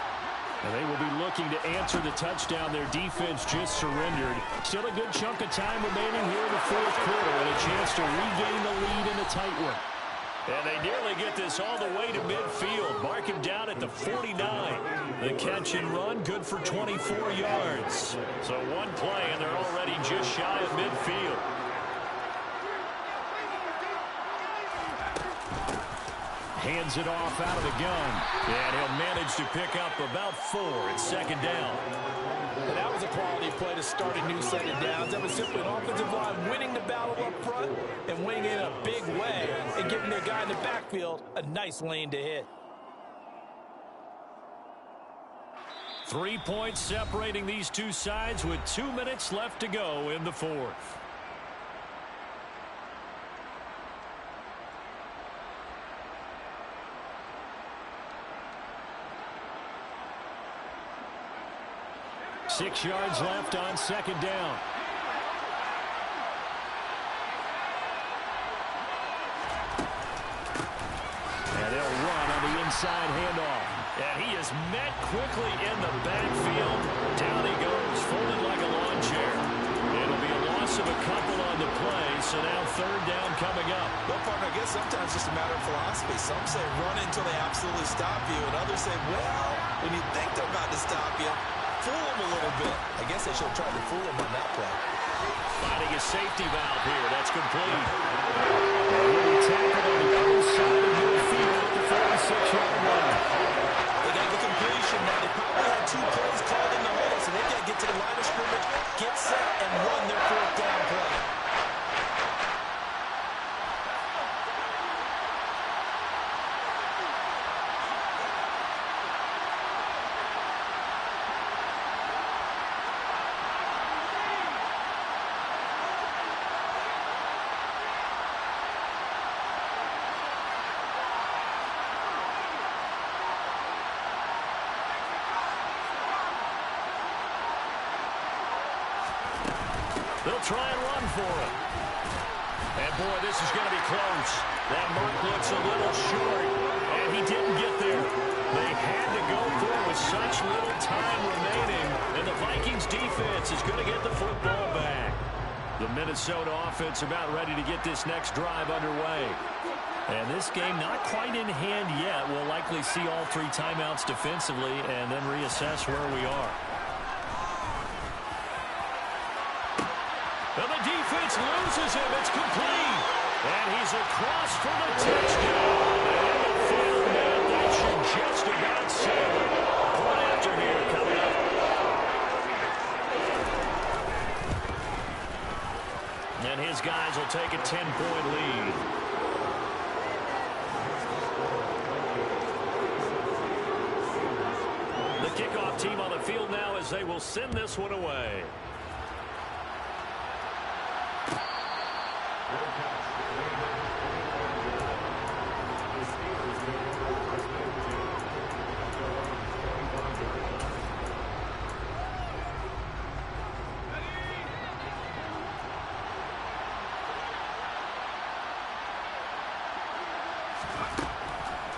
And they will be looking to answer the touchdown their defense just surrendered. Still a good chunk of time remaining here in the 4th quarter and a chance to regain the lead in a tight one. And they nearly get this all the way to midfield. Mark him down at the 49. The catch and run good for 24 yards. So one play and they're already just shy of midfield. Hands it off out of the gun. And he'll manage to pick up about 4 at 2nd down. And that was a quality play to start a new set of downs. That was simply an offensive line winning the battle up front and winning it in a big way and giving their guy in the backfield a nice lane to hit. 3 points separating these two sides with 2 minutes left to go in the 4th. Six yards left on 2nd down. And they'll run on the inside handoff. And he is met quickly in the backfield. Down he goes, folded like a lawn chair. It'll be a loss of a couple on the play, so now 3rd down coming up. Well, partner, I guess sometimes it's just a matter of philosophy. Some say run until they absolutely stop you, and others say, well, when you think they're about to stop you, fool them a little bit. I guess they should have tried to fool them on that play. Finding a safety valve here. That's complete. And he'll be tackled on the other side of midfield at the 46-yard line. They got the completion. Now, they probably had 2 plays called in the hole, so they've got to get to the line of scrimmage, get set, and run their 4th down play. They'll try and run for it. And, boy, this is going to be close. That mark looks a little short, and he didn't get there. They had to go for it with such little time remaining, and the Vikings defense is going to get the football back. The Minnesota offense about ready to get this next drive underway. And this game not quite in hand yet. We'll likely see all 3 timeouts defensively and then reassess where we are. And the defense loses him. It's complete. And he's across for the touchdown. And the final minute, that should just about seal it. Point after here coming up. And his guys will take a 10-point lead. The kickoff team on the field now as they will send this one away.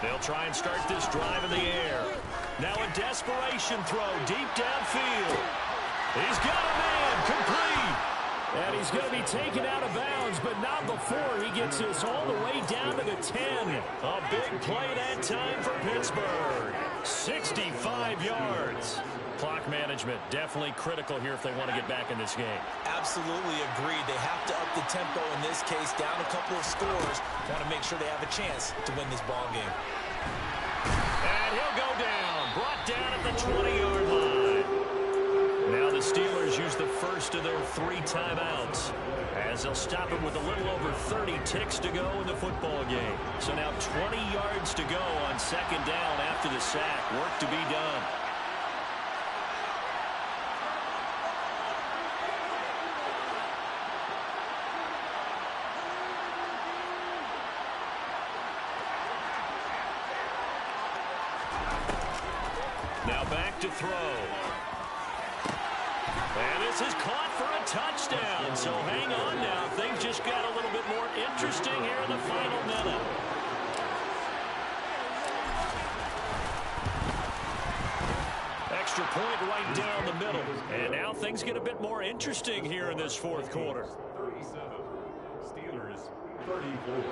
They'll try and start this drive in the air. Now a desperation throw deep downfield. He's got a man, complete. And he's going to be taken out of bounds, but not before he gets this all the way down to the 10. A big play that time for Pittsburgh. 65 yards. Clock management definitely critical here if they want to get back in this game. Absolutely agreed. They have to up the tempo in this case, down a couple of scores. Want to make sure they have a chance to win this ball game. And he'll go down. Brought down at the 20-yard line. Now the Steelers use the first of their 3 timeouts as they'll stop him with a little over 30 ticks to go in the football game. So now 20 yards to go on second down after the sack. Work to be done. Now back to throw. And this is caught for a touchdown. So hang on now. Things just got a little bit more interesting here in the final minute. Extra point right down the middle. And now things get a bit more interesting here in this fourth quarter. 37. Steelers 34.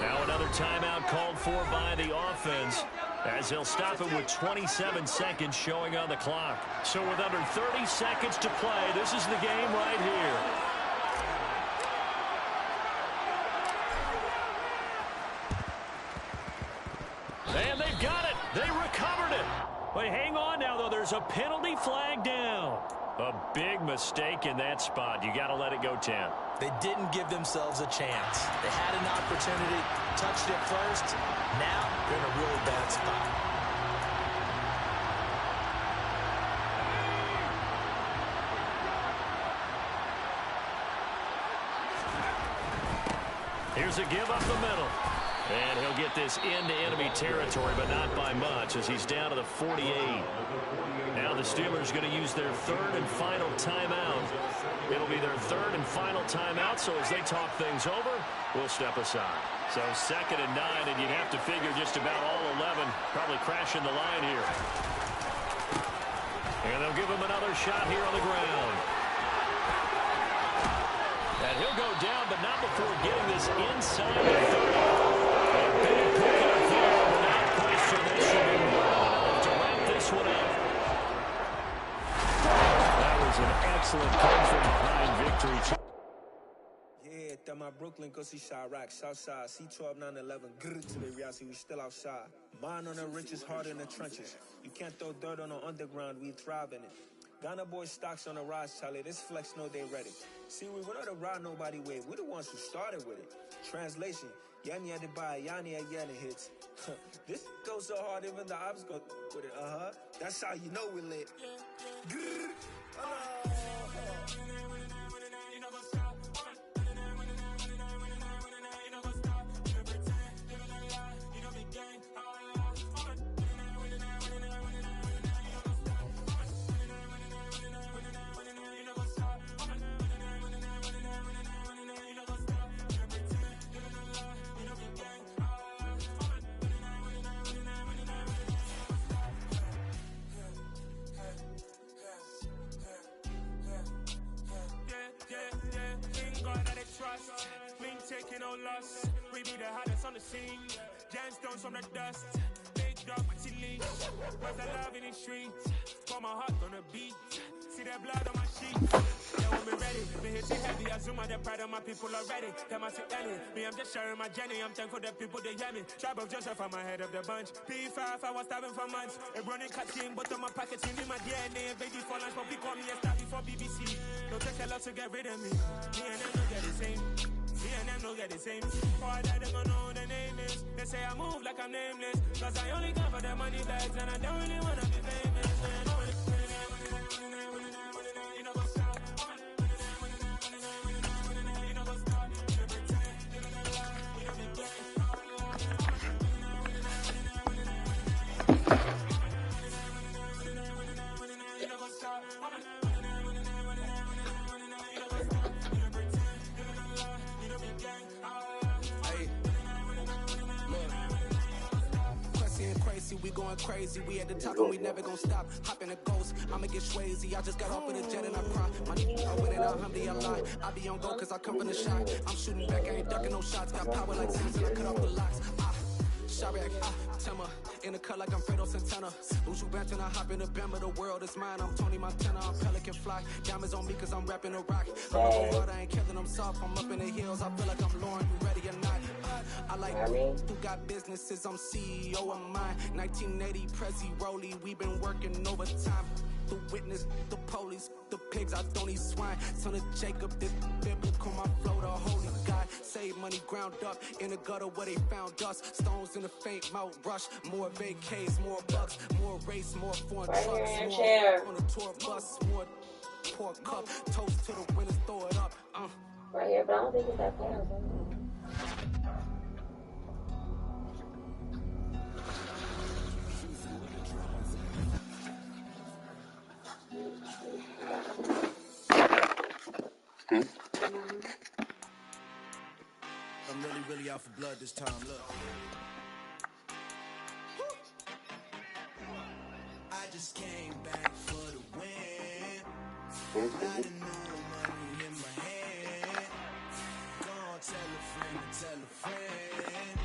Now another timeout called for by the offense as they'll stop it with 27 seconds showing on the clock. So with under 30 seconds to play, this is the game right here. And they've got it. They recovered it. But hang on now, though. There's a penalty flag down. A big mistake in that spot. You got to let it go 10. They didn't give themselves a chance. They had an opportunity, touched it first. Now they're in a really bad spot. Here's a give up the middle. And he'll get this into enemy territory, but not by much as he's down to the 48. Now the Steelers going to use their third and final timeout. It'll be their third and final timeout, so as they talk things over, we'll step aside. So 2nd and 9, and you'd have to figure just about all 11 probably crashing the line here. And they'll give him another shot here on the ground. And he'll go down, but not before getting this inside the 30. A big pickup there, without question. This should be well enough to wrap this one up. That was an excellent come from behind victory. Yeah, that my Brooklyn go see Chirac, Southside, C12, 911, grrr to the reality, we still outside. Mine on the riches, hard in the trenches. You can't throw dirt on the underground, we thrive in it. Ghana boys stocks on the rise, Charlie. This flex know they ready. See, we went on the ride nobody way. We're the ones who started with it. Translation, Yanni had to buy, Yanni had Yanni hits. This goes so hard, even the ops go with it. That's how you know we lit. Grrr. no loss. We be the hottest on the scene. Gemstones from the dust. Big dog, but she leash. Where's the love in the streets? Pour my heart on the beat. See that blood on my sheets. They want me ready. Me hit it heavy. I zoom out the pride of my people already. Them I see Ellie. Me, I'm just sharing my journey. I'm thankful that people, they hear me. Tribe of Joseph, I'm ahead of the bunch. P5, I was starving for months. A running cutting, but on my pockets, you need my DNA. Baby for lunch, but we call me a star before BBC. Don't take a lot to get rid of me. Me and them don't get the same. Me and them don't get the same. For I die, they gon' know who the name is. They say I move like I'm nameless. Cause I only come for the money bags. And I don't really wanna be famous. We going crazy, we at the top and we never gonna stop. Hopping a ghost, I'ma get swayzy. I just got off with a jet and I cry. My nigga, I went in alhamdulillah. I be on go cause I come from the shot. I'm shooting back, I ain't ducking no shots. Got power like Samson, I cut off the locks. Sharek, Timmer, in the cut like I'm Fredo Santana. Uju Banton, I hop in the Bama, the world is mine. I'm Tony Montana, I'm Pelican Fly. Diamonds on me cause I'm rapping a rock. I'm a go hard, I ain't killing them soft. I'm up in the hills, I feel like I'm Lauren, you ready or not? I like who got businesses, I'm CEO of mine. 1980 Prezi Rolly, we been working overtime. The witness, the police, the pigs, I don't eat swine. Son of Jacob, this biblical, my flow, the holy God. Save money ground up in the gutter where they found us. Stones in the faint mouth rush. More vacays, more bucks, more race, more foreign trucks. More on a tour bus, more pork cup. Toast to the winners, throw it up. Right here, but I don't think it's that far. I'm really out for blood this time, look. I just came back for the win. Got a new money in my hand. Gonna tell a friend to tell a friend.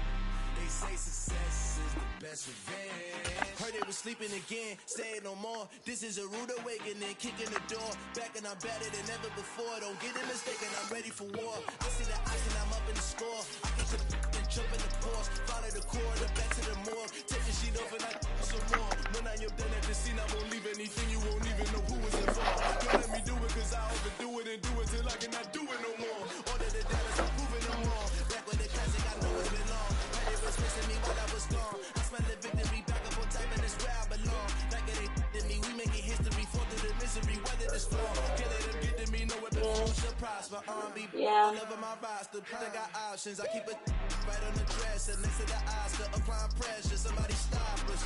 They say success is the best revenge. Heard they was sleeping again, say it no more. This is a rude awakening, kicking the door. Back and I'm better than ever before. Don't get it mistaken, I'm ready for war. I see the action, I'm up in the score. I get the and jump in the course. Follow the quarter, back to the morgue. Take the sheet off and I some more. When I am done at the scene, I won't leave anything. You won't even know who was involved. Don't let me do it cause I overdo it and do it till I cannot do it no more. Order the dollars, I'm proving them wrong. Back with the classic, I know it's been long. But it was missing me while I was gone. I smell the victory back up on top and it's where I belong. Like it ain't to me, we making history. Fall through the misery, weather this storm. Can't let them get to me, no weapon should prosper. Be all over my roster. I got options, I keep it right on the dresser. Next to the Oscar, applying pressure. Somebody stop us.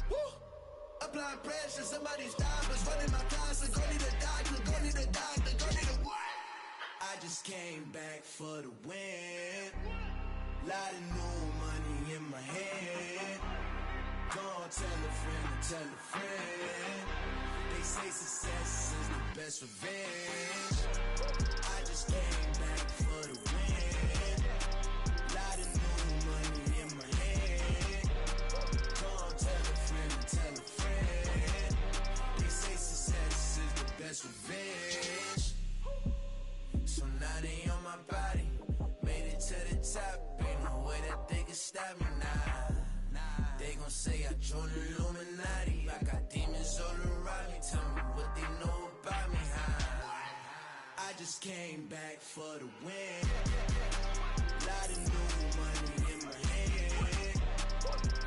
Woo! Applying pressure, somebody stop us. Running my closet, go need a doctor, go need a doctor, go need a what? I just came back for the win. Lot of new money in my hand. Gonna tell a friend to tell a friend. They say success is the best revenge. I just came back for the win. Lot of new money in my hand. Gonna tell a friend to tell a friend. They say success is the best revenge. So now they on my body. Made it to the top. Ain't no way that they can stop me now. They gon' say I joined the Illuminati. I got demons all around me. Tell me what they know about me, I just came back for the win. Lot of new money in my hand.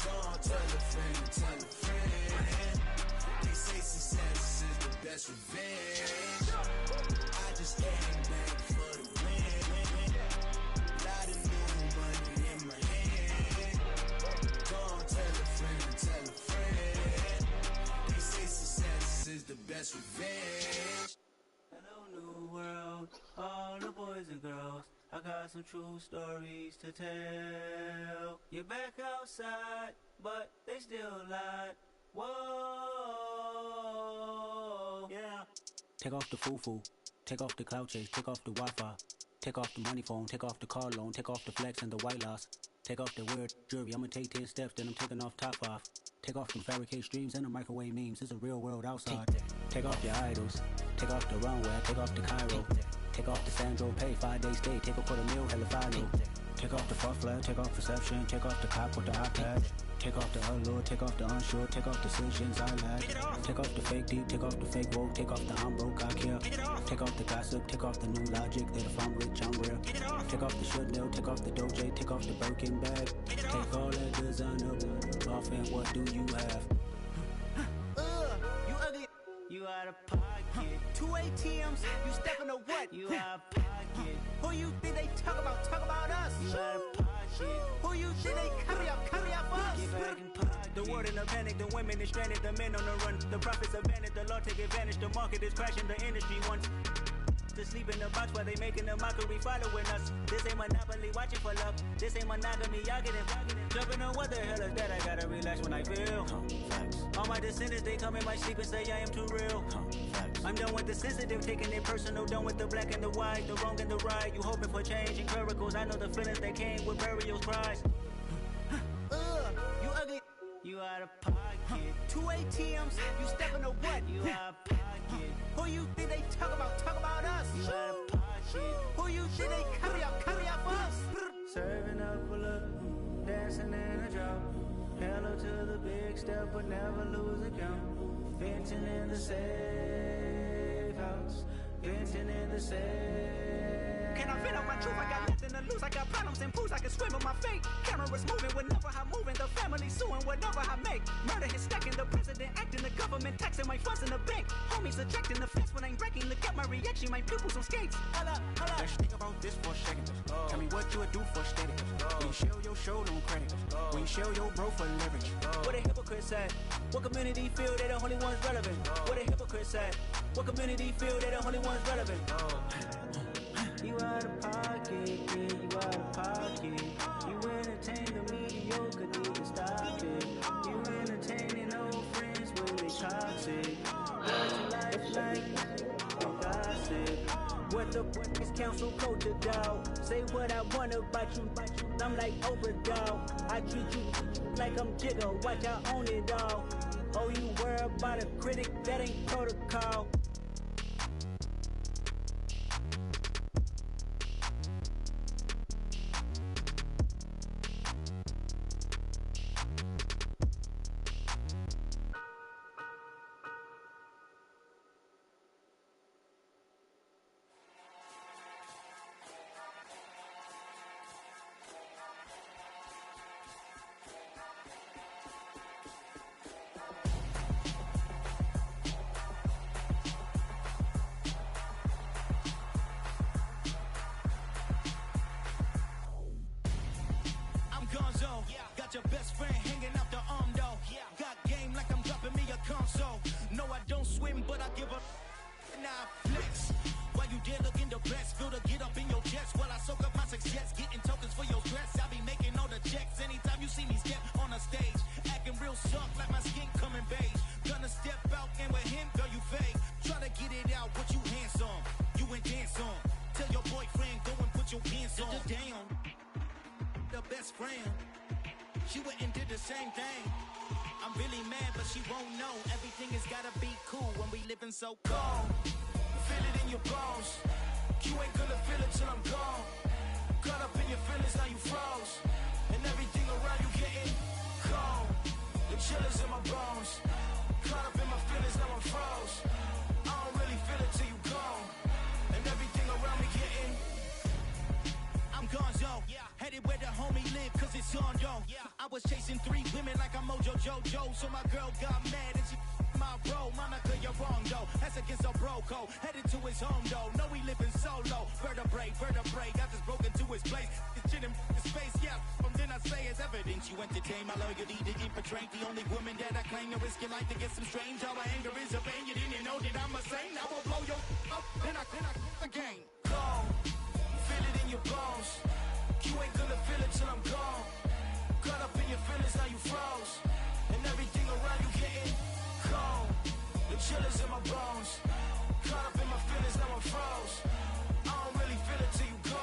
Gonna tell a friend, tell a friend. They say success is the best revenge. I just came back for the win. Lot of new money in my hand. Gonna tell a friend, tell a friend. They say success is the best revenge. Hello, new world, all the boys and girls. I got some true stories to tell. You're back outside, but they still lied. Whoa, yeah. Take off the foo-foo, take off the cloud chase, take off the Wi-Fi. Take off the money phone, take off the car loan, take off the flex and the white loss. Take off the weird jewelry, I'ma take 10 steps, then I'm taking off top off. Take off them fabricate streams and the microwave memes, it's a real world outside. Take off your idols, take off the runway, take off the Cairo. Take off the Sandro pay, 5 days stay, take a $250,000, hella final. Take off the far flag, take off perception, take off the cop with the iPad. Take off the allure, take off the unsure, take off decisions I lack. Take off the fake deep, take off the fake woke, take off the I'm broke, I care. Take off the gossip, take off the new logic, that if I'm rich, I'm real. Take off the Chanel, take off the Doja, take off the Birkin bag. Take all that designer off and what do you have? You ugly. You out of pocket. 2 ATMs, you stepping to what? You out of pocket. Who you think they talk about us? You out of pocket. Who you think they carry up for us? Get back in pocket. The world in a panic, the women is stranded, the men on the run. The profits abandoned, the law take advantage, the market is crashing, the industry wants to sleep in the box while they making a mockery following us. This ain't monopoly, watching for love. This ain't monogamy, y'all get it. Jumping on what the hell is that? I gotta relax when I feel. All my descendants, they come in my sleep and say I am too real. I'm done with the sensitive, taking it personal. Done with the black and the white, the wrong and the right. You hoping for change and miracles. I know the feelings that came with burials, cries. You ugly. You out of pocket. 2 ATMs, you stepping to what? You out of pocket. Who you think they talk about us? You out of pocket. Who you think they carry up for us? Serving up for love, dancing in a drought. Hello to the big step, but never lose a count. Venting in the safe house. Venting in the safe. Can I vent out my truth? I got nothing to lose. I got problems and fools. I can swim with my fate. Cameras moving whenever I'm moving. The family suing whatever I make. Murder is stacking. The president acting. The government taxing my funds in the bank. Homies ejecting the fence when I'm breaking. Look at my reaction. My pupils on skates. Hold up. Let's think about this for a second. Tell me what you would do for steady. When you show your show, no credit. When you show your bro for leverage. What a hypocrite said. What community feel they the only ones relevant? What a hypocrite said. What community feel they the only ones relevant? You out of pocket, yeah, you out of pocket. You entertain the mediocre, need to stop it. You entertaining old friends when they toxic. What's your life like? No gossip. What the fuck is council culture, dog? Say what I want about you. I'm like Oprah, dog. I treat you like I'm Jigga. Watch I own it all. Oh, you worry about a critic, that ain't protocol. Got your best friend hanging out the arm though. Got game like I'm dropping me a console. No, I don't swim, but I give a nah flex. While you there looking the best, feel the get up in your chest. While I soak up my success, getting tokens for your stress. I be making all the checks anytime you see me step on a stage. Acting real soft like my skin coming beige. Gonna step out and with him, girl, you fake. Try to get it out, what you handsome. You ain't dance on. Tell your boyfriend, go and put your hands on. Down. The best friend. She went and did the same thing. I'm really mad, but she won't know. Everything has gotta be cool when we living so cold. Feel it in your bones. You ain't gonna feel it till I'm gone. Caught up in your feelings, now you froze. And everything around you getting cold. The chillers in my bones. Caught up in my feelings, now I'm froze. I don't really feel it till you gone. And everything around me getting I'm gone, yo. Headed where the homie live, cause it's on, yo. I was chasing 3 women like I'm Mojo Jojo. So my girl got mad and she my bro. Monica, you're wrong, though. That's against a bro code. Headed to his home, though. No, he living solo. Vertebrae. I just broke into his place. It's shit in his face, yeah. From then I say it's evidence. You entertain my loyalty to infiltrate. The only woman that I claim to risk your life to get some strange. How my anger is a pain. You didn't know that I'm a saint. I will blow your up. Then I again. Go. Feel it in your bones. You ain't gonna feel it till I'm gone. Caught up in your feelings, now you froze. And everything around you getting cold. The chillers in my bones. Caught up in my feelings, now I'm froze. I don't really feel it till you go.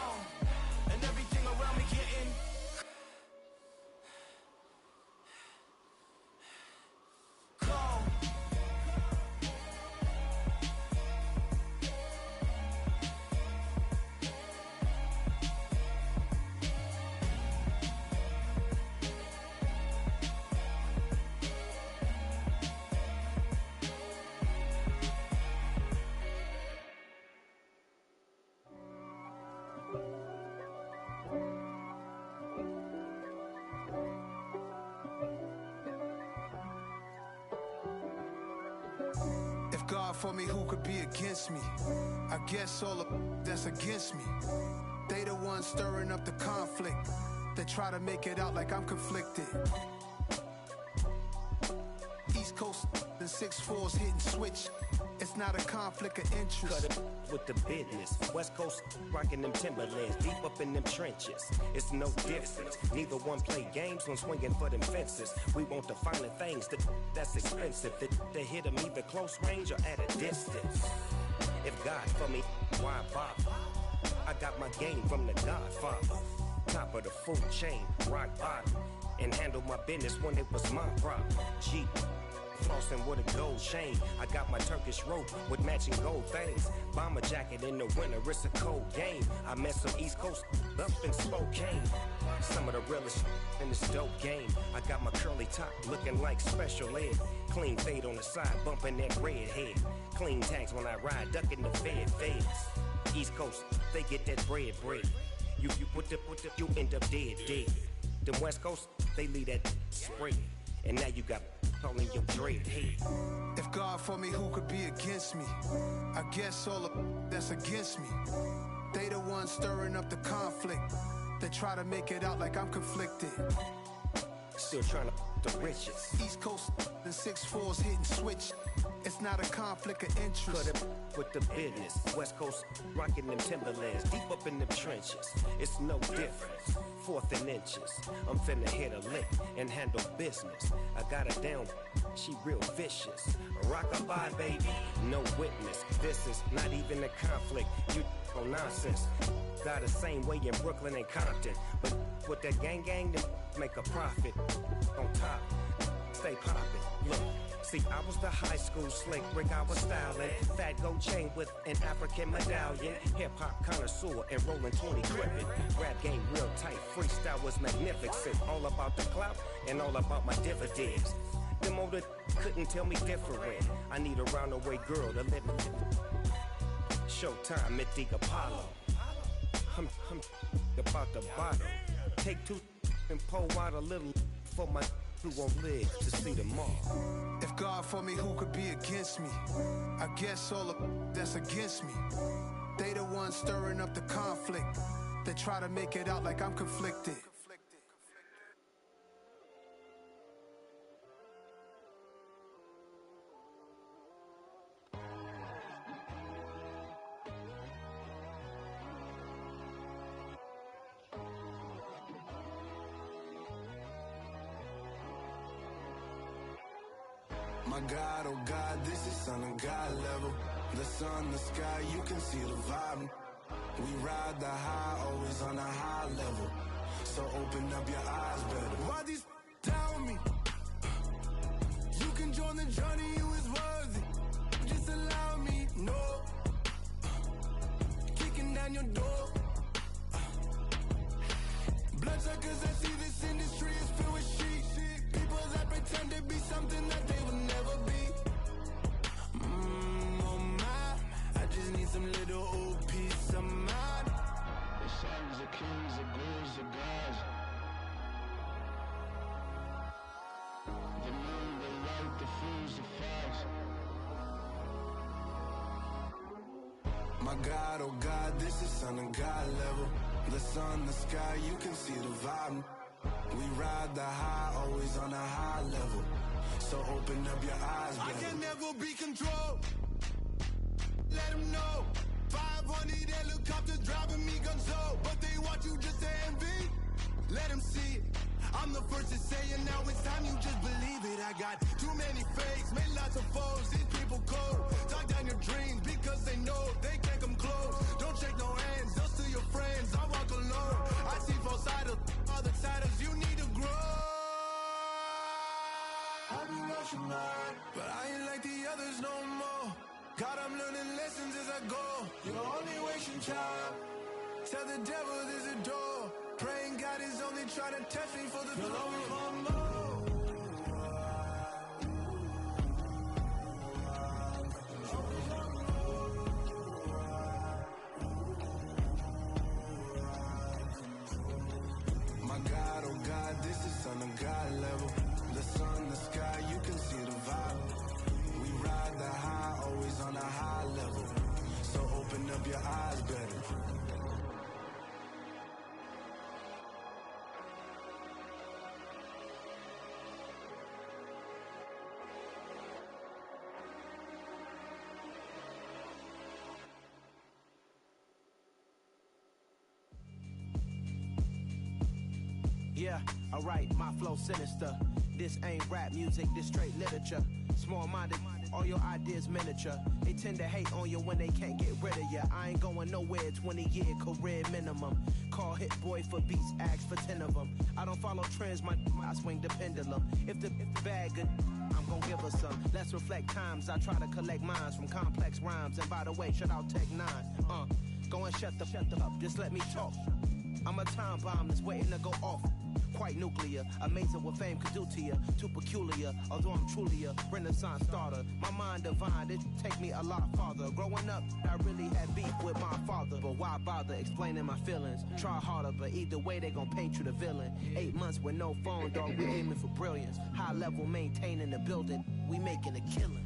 If God for me, who could be against me? I guess all of that's against me. They the ones stirring up the conflict. They try to make it out like I'm conflicted. East Coast and 6'4's hitting switch. It's not a conflict of interest. Cut it with the business. West Coast rocking them Timberlands, deep up in them trenches. It's no difference. Neither one play games when swinging for them fences. We want the finer things that's expensive. They hit them either close range or at a distance. If God for me, why bother? I got my game from the Godfather. Top of the food chain, rock bottom. And handle my business when it was my problem. G. Flossing with a gold chain. I got my Turkish rope with matching gold things. Bomber jacket in the winter, it's a cold game. I met some East Coast up in Spokane. Some of the realest in this dope game. I got my curly top looking like special ed. Clean fade on the side, bumping that red head. Clean tags when I ride, ducking the feds. East Coast, they get that bread. You you end up dead. Them West Coast, they leave that spread. And now you got calling your dread head. If God for me, who could be against me? I guess all of that's against me. They the ones stirring up the conflict. They try to make it out like I'm conflicted. Still trying to the riches. East Coast and 6'4's hitting switch. It's not a conflict of interest. Cut it with the business. West Coast rocking them Timberlands, deep up in them trenches. It's no difference. 4th and inches. I'm finna hit a lick and handle business. I got her down. She real vicious. Rock-a-bye, baby. No witness. This is not even a conflict. You on nonsense. Got the same way in Brooklyn and Compton. But with that gang, then make a profit. On top, stay poppin'. Look. See, I was the high school slick Rick, I was styling. Fat gold chain with an African medallion. Hip-hop connoisseur and rolling 20 crippin'. Rap game real tight, freestyle was magnificent. All about the clout and all about my dividends. Them older couldn't tell me different. I need a roundaway girl to let me Showtime at the Apollo. I'm about the bottom. Take 2 and pour out a little for my who won't live to see tomorrow. If God for me, who could be against me? I guess all of that's against me. They the ones stirring up the conflict. They try to make it out like I'm conflicted. My God, oh God, this is Son of God level. The sun, the sky, you can see the vibe. We ride the high, always on a high level. So open up your eyes better. Why these tell me? You can join the journey, you is worthy. Just allow me, no. Kicking down your door. Bloodsuckers, I see this industry is filled with sheep. People that pretend to be something that they will never be. Oh my, I just need some little old peace of mind. The sons of kings, the ghouls, the gods. The moon, the light, the fools, the facts. My God, oh God, this is Son of God level. The sun, the sky, you can see the vibe. We ride the high, always on a high level. So open up your eyes, baby. I can never be controlled. Let them know. 500 helicopters driving me gonzo. But they want you just to envy. Let them see it. I'm the first to say it, now it's time you just believe it. I got too many fakes, made lots of foes. These people cold. Talk down your dreams because they know they can't come close. Don't shake no hands, just to your friends. I walk alone. I see both sides of other siders. You need to grow. Have you lost your mind? But I ain't like the others no more. God, I'm learning lessons as I go. You're only wasting time. Tell the devil there's a door. Praying God is only trying to test me for the throne. You'll always want more. My God, oh God, this is Son of God level. The sun, the sky, you can see the vibe. We ride the Yeah, alright, my flow sinister. This ain't rap music, this straight literature. Small-minded, all your ideas miniature. They tend to hate on you when they can't get rid of you. I ain't going nowhere, 20-year career minimum. Call Hit Boy for beats, ask for 10 of them. I don't follow trends, I swing the pendulum. If the bag good, I'm gon' give her some. Let's reflect times, I try to collect minds from complex rhymes. And by the way, shout out Tech 9. Go and shut the up, just let me talk. I'm a time bomb that's waiting to go off. Quite nuclear, amazing what fame could do to you. Too peculiar, although I'm truly a renaissance starter. My mind divine, it take me a lot farther. Growing up, I really had beef with my father. But why bother explaining my feelings? Try harder, but either way they gon' paint you the villain. 8 months with no phone, dog, we aiming for brilliance. High level maintaining the building, we making a killing.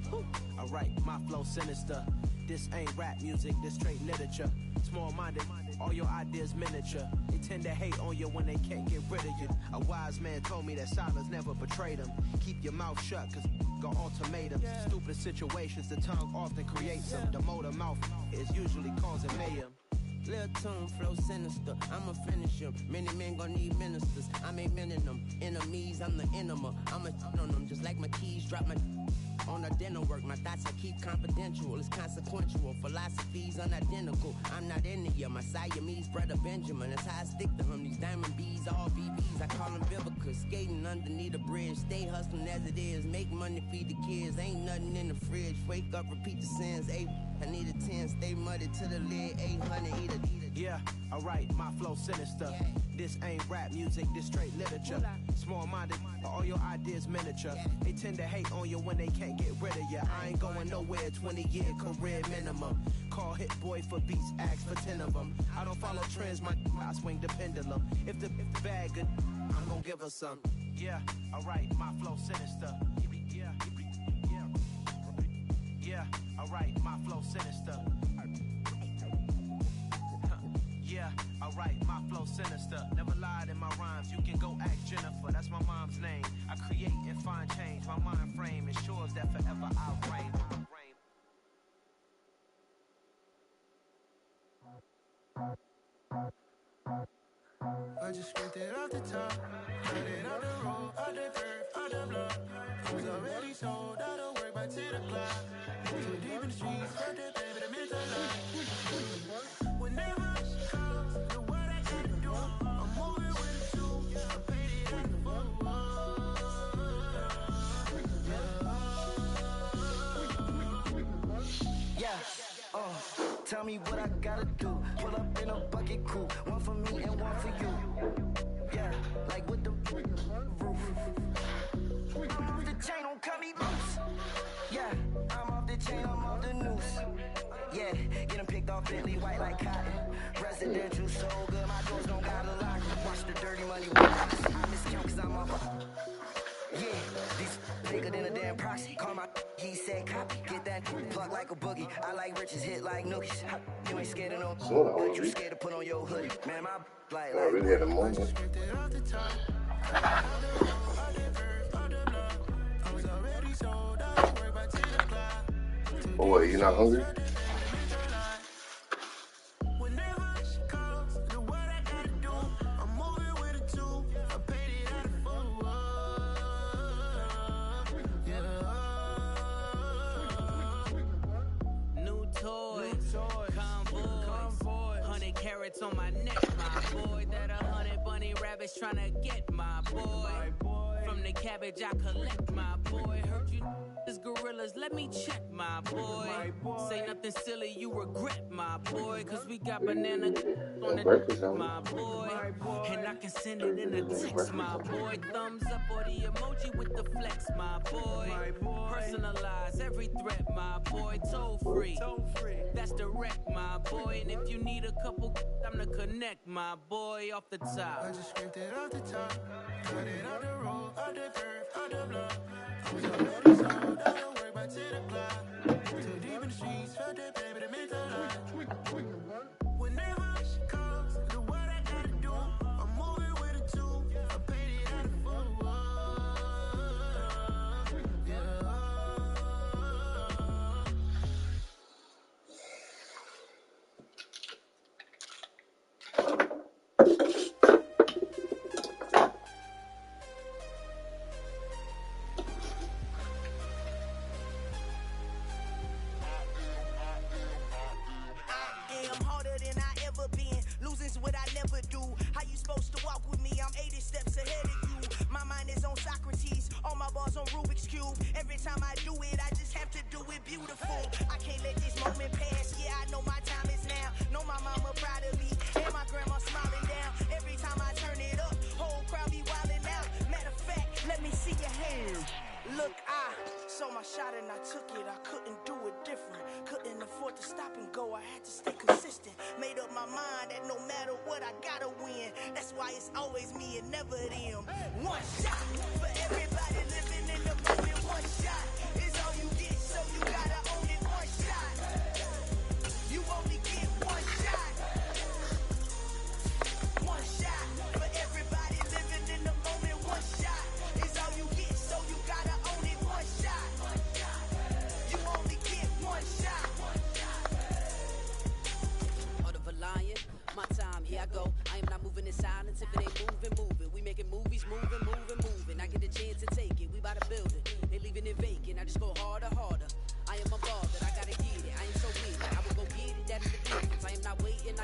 Alright, my flow sinister. This ain't rap music, this straight literature. Small-minded, all your ideas miniature. They tend to hate on you when they can't get rid of you. A wise man told me that silence never betrayed him. Keep your mouth shut, cause got ultimatums. Stupid situations, the tongue often creates them. The motor mouth is usually causing mayhem. Lil' tune, flow sinister, I'ma finish him. Many men gon' need ministers, I'm aiming them. Enemies, I'm the enema. I'ma on them, just like my keys, drop my on a dinner work. My thoughts I keep confidential, it's consequential. Philosophies unidentical, I'm not into you. My Siamese brother Benjamin, that's how I stick to him. These diamond bees, all BBs, I call them Vivica. Skating underneath a bridge, stay hustling as it is. Make money, feed the kids, ain't nothing in the fridge. Wake up, repeat the sins, I need a 10, stay muddy to the lid, 800, eat a. Yeah, alright, my flow sinister. This ain't rap music, this straight literature. Small-minded, all your ideas miniature. They tend to hate on you when they can't get rid of you. I ain't going nowhere, 20-year career minimum. Call Hit Boy for beats, ask for 10 of them. I don't follow trends, I swing the pendulum. If the bag good, I'm gon' give her some. Yeah, alright, my flow sinister. Yeah, alright, my flow sinister. Yeah, alright, my flow sinister. Never lied in my rhymes, you can go ask Jennifer. That's my mom's name. I create and find change. My mind frame ensures that forever I'll reign. I just spent it off the top, cut it off the road, out the curve, out the block. I was already sold, out of work by 10 o'clock. Too deep in the streets, felt that baby, that meant a lot. Whenever she calls, know what I gotta do. I'm moving with a two, I paid it out the full. Yeah, tell me what I gotta do. Pull up in a bucket crew, one for me and one for you. Yeah, like with the roof. I'm off the chain, don't cut me loose. Yeah, I'm off the chain, I'm off the noose. Yeah, get them picked off Bentley white like cotton. Residential so good, my doors don't got a lock. Watch the dirty money walk. I miscount cause I'm off. Yeah, these bigger than a damn proxy. Call my he said copy. Get that plug like a boogie. I like riches, hit like nookies. You ain't scared of no but you scared to put on your hoodie. Man, my like really had a moment. Oh, what, you not hungry? On my neck, my boy. That 100 bunny rabbits tryna get my boy. From the cabbage I collect, my boy. Heard you is gorillas, let me check, my boy. Say nothing silly, you regret, my boy. Cause we got banana on the my boy. And I can send it in a text, my boy. Thumbs up or the emoji with the flex, my boy. Personalize every threat, my boy. Toll free, that's direct, my boy. And if you need a couple, I'm to connect, my boy, off the top. I just scraped it off the top, cut it off the road, out the curve, out the block. I was already sold, out of work by 10 o'clock. Too deep in the streets, felt that baby, that meant a lot. Whenever she calls, know what I gotta do. I'm moving with a two, I paid it out the full. Rubik's Cube. Every time I do it, I just have to do it beautiful. I can't let this moment pass. Yeah, I know my time is now. Know my mama proud of me, and my grandma smiling down. Every time I turn it up, whole crowd be wildin' out. Matter of fact, let me see your hands. Look, I saw my shot and I took it. I couldn't do it different. Couldn't afford to stop and go. I had to stay consistent. Made up my mind that no matter what, I gotta win. That's why it's always me and never them. One shot for everybody living in the moment. One shot is all you get, so you gotta own it. One shot. You only get one shot. One shot for everybody living in the moment. One shot is all you get, so you gotta own it. One shot. You only get one shot. Heart of a lion, my time, here I go. I am not moving in silence. If it ain't moving. We making movies, moving. I get a chance to take it. We bout to build it. They leaving it vacant. I just go harder. I am a ball that I gotta get it. I am so weird. I will go get it. That is the difference. I am not waiting.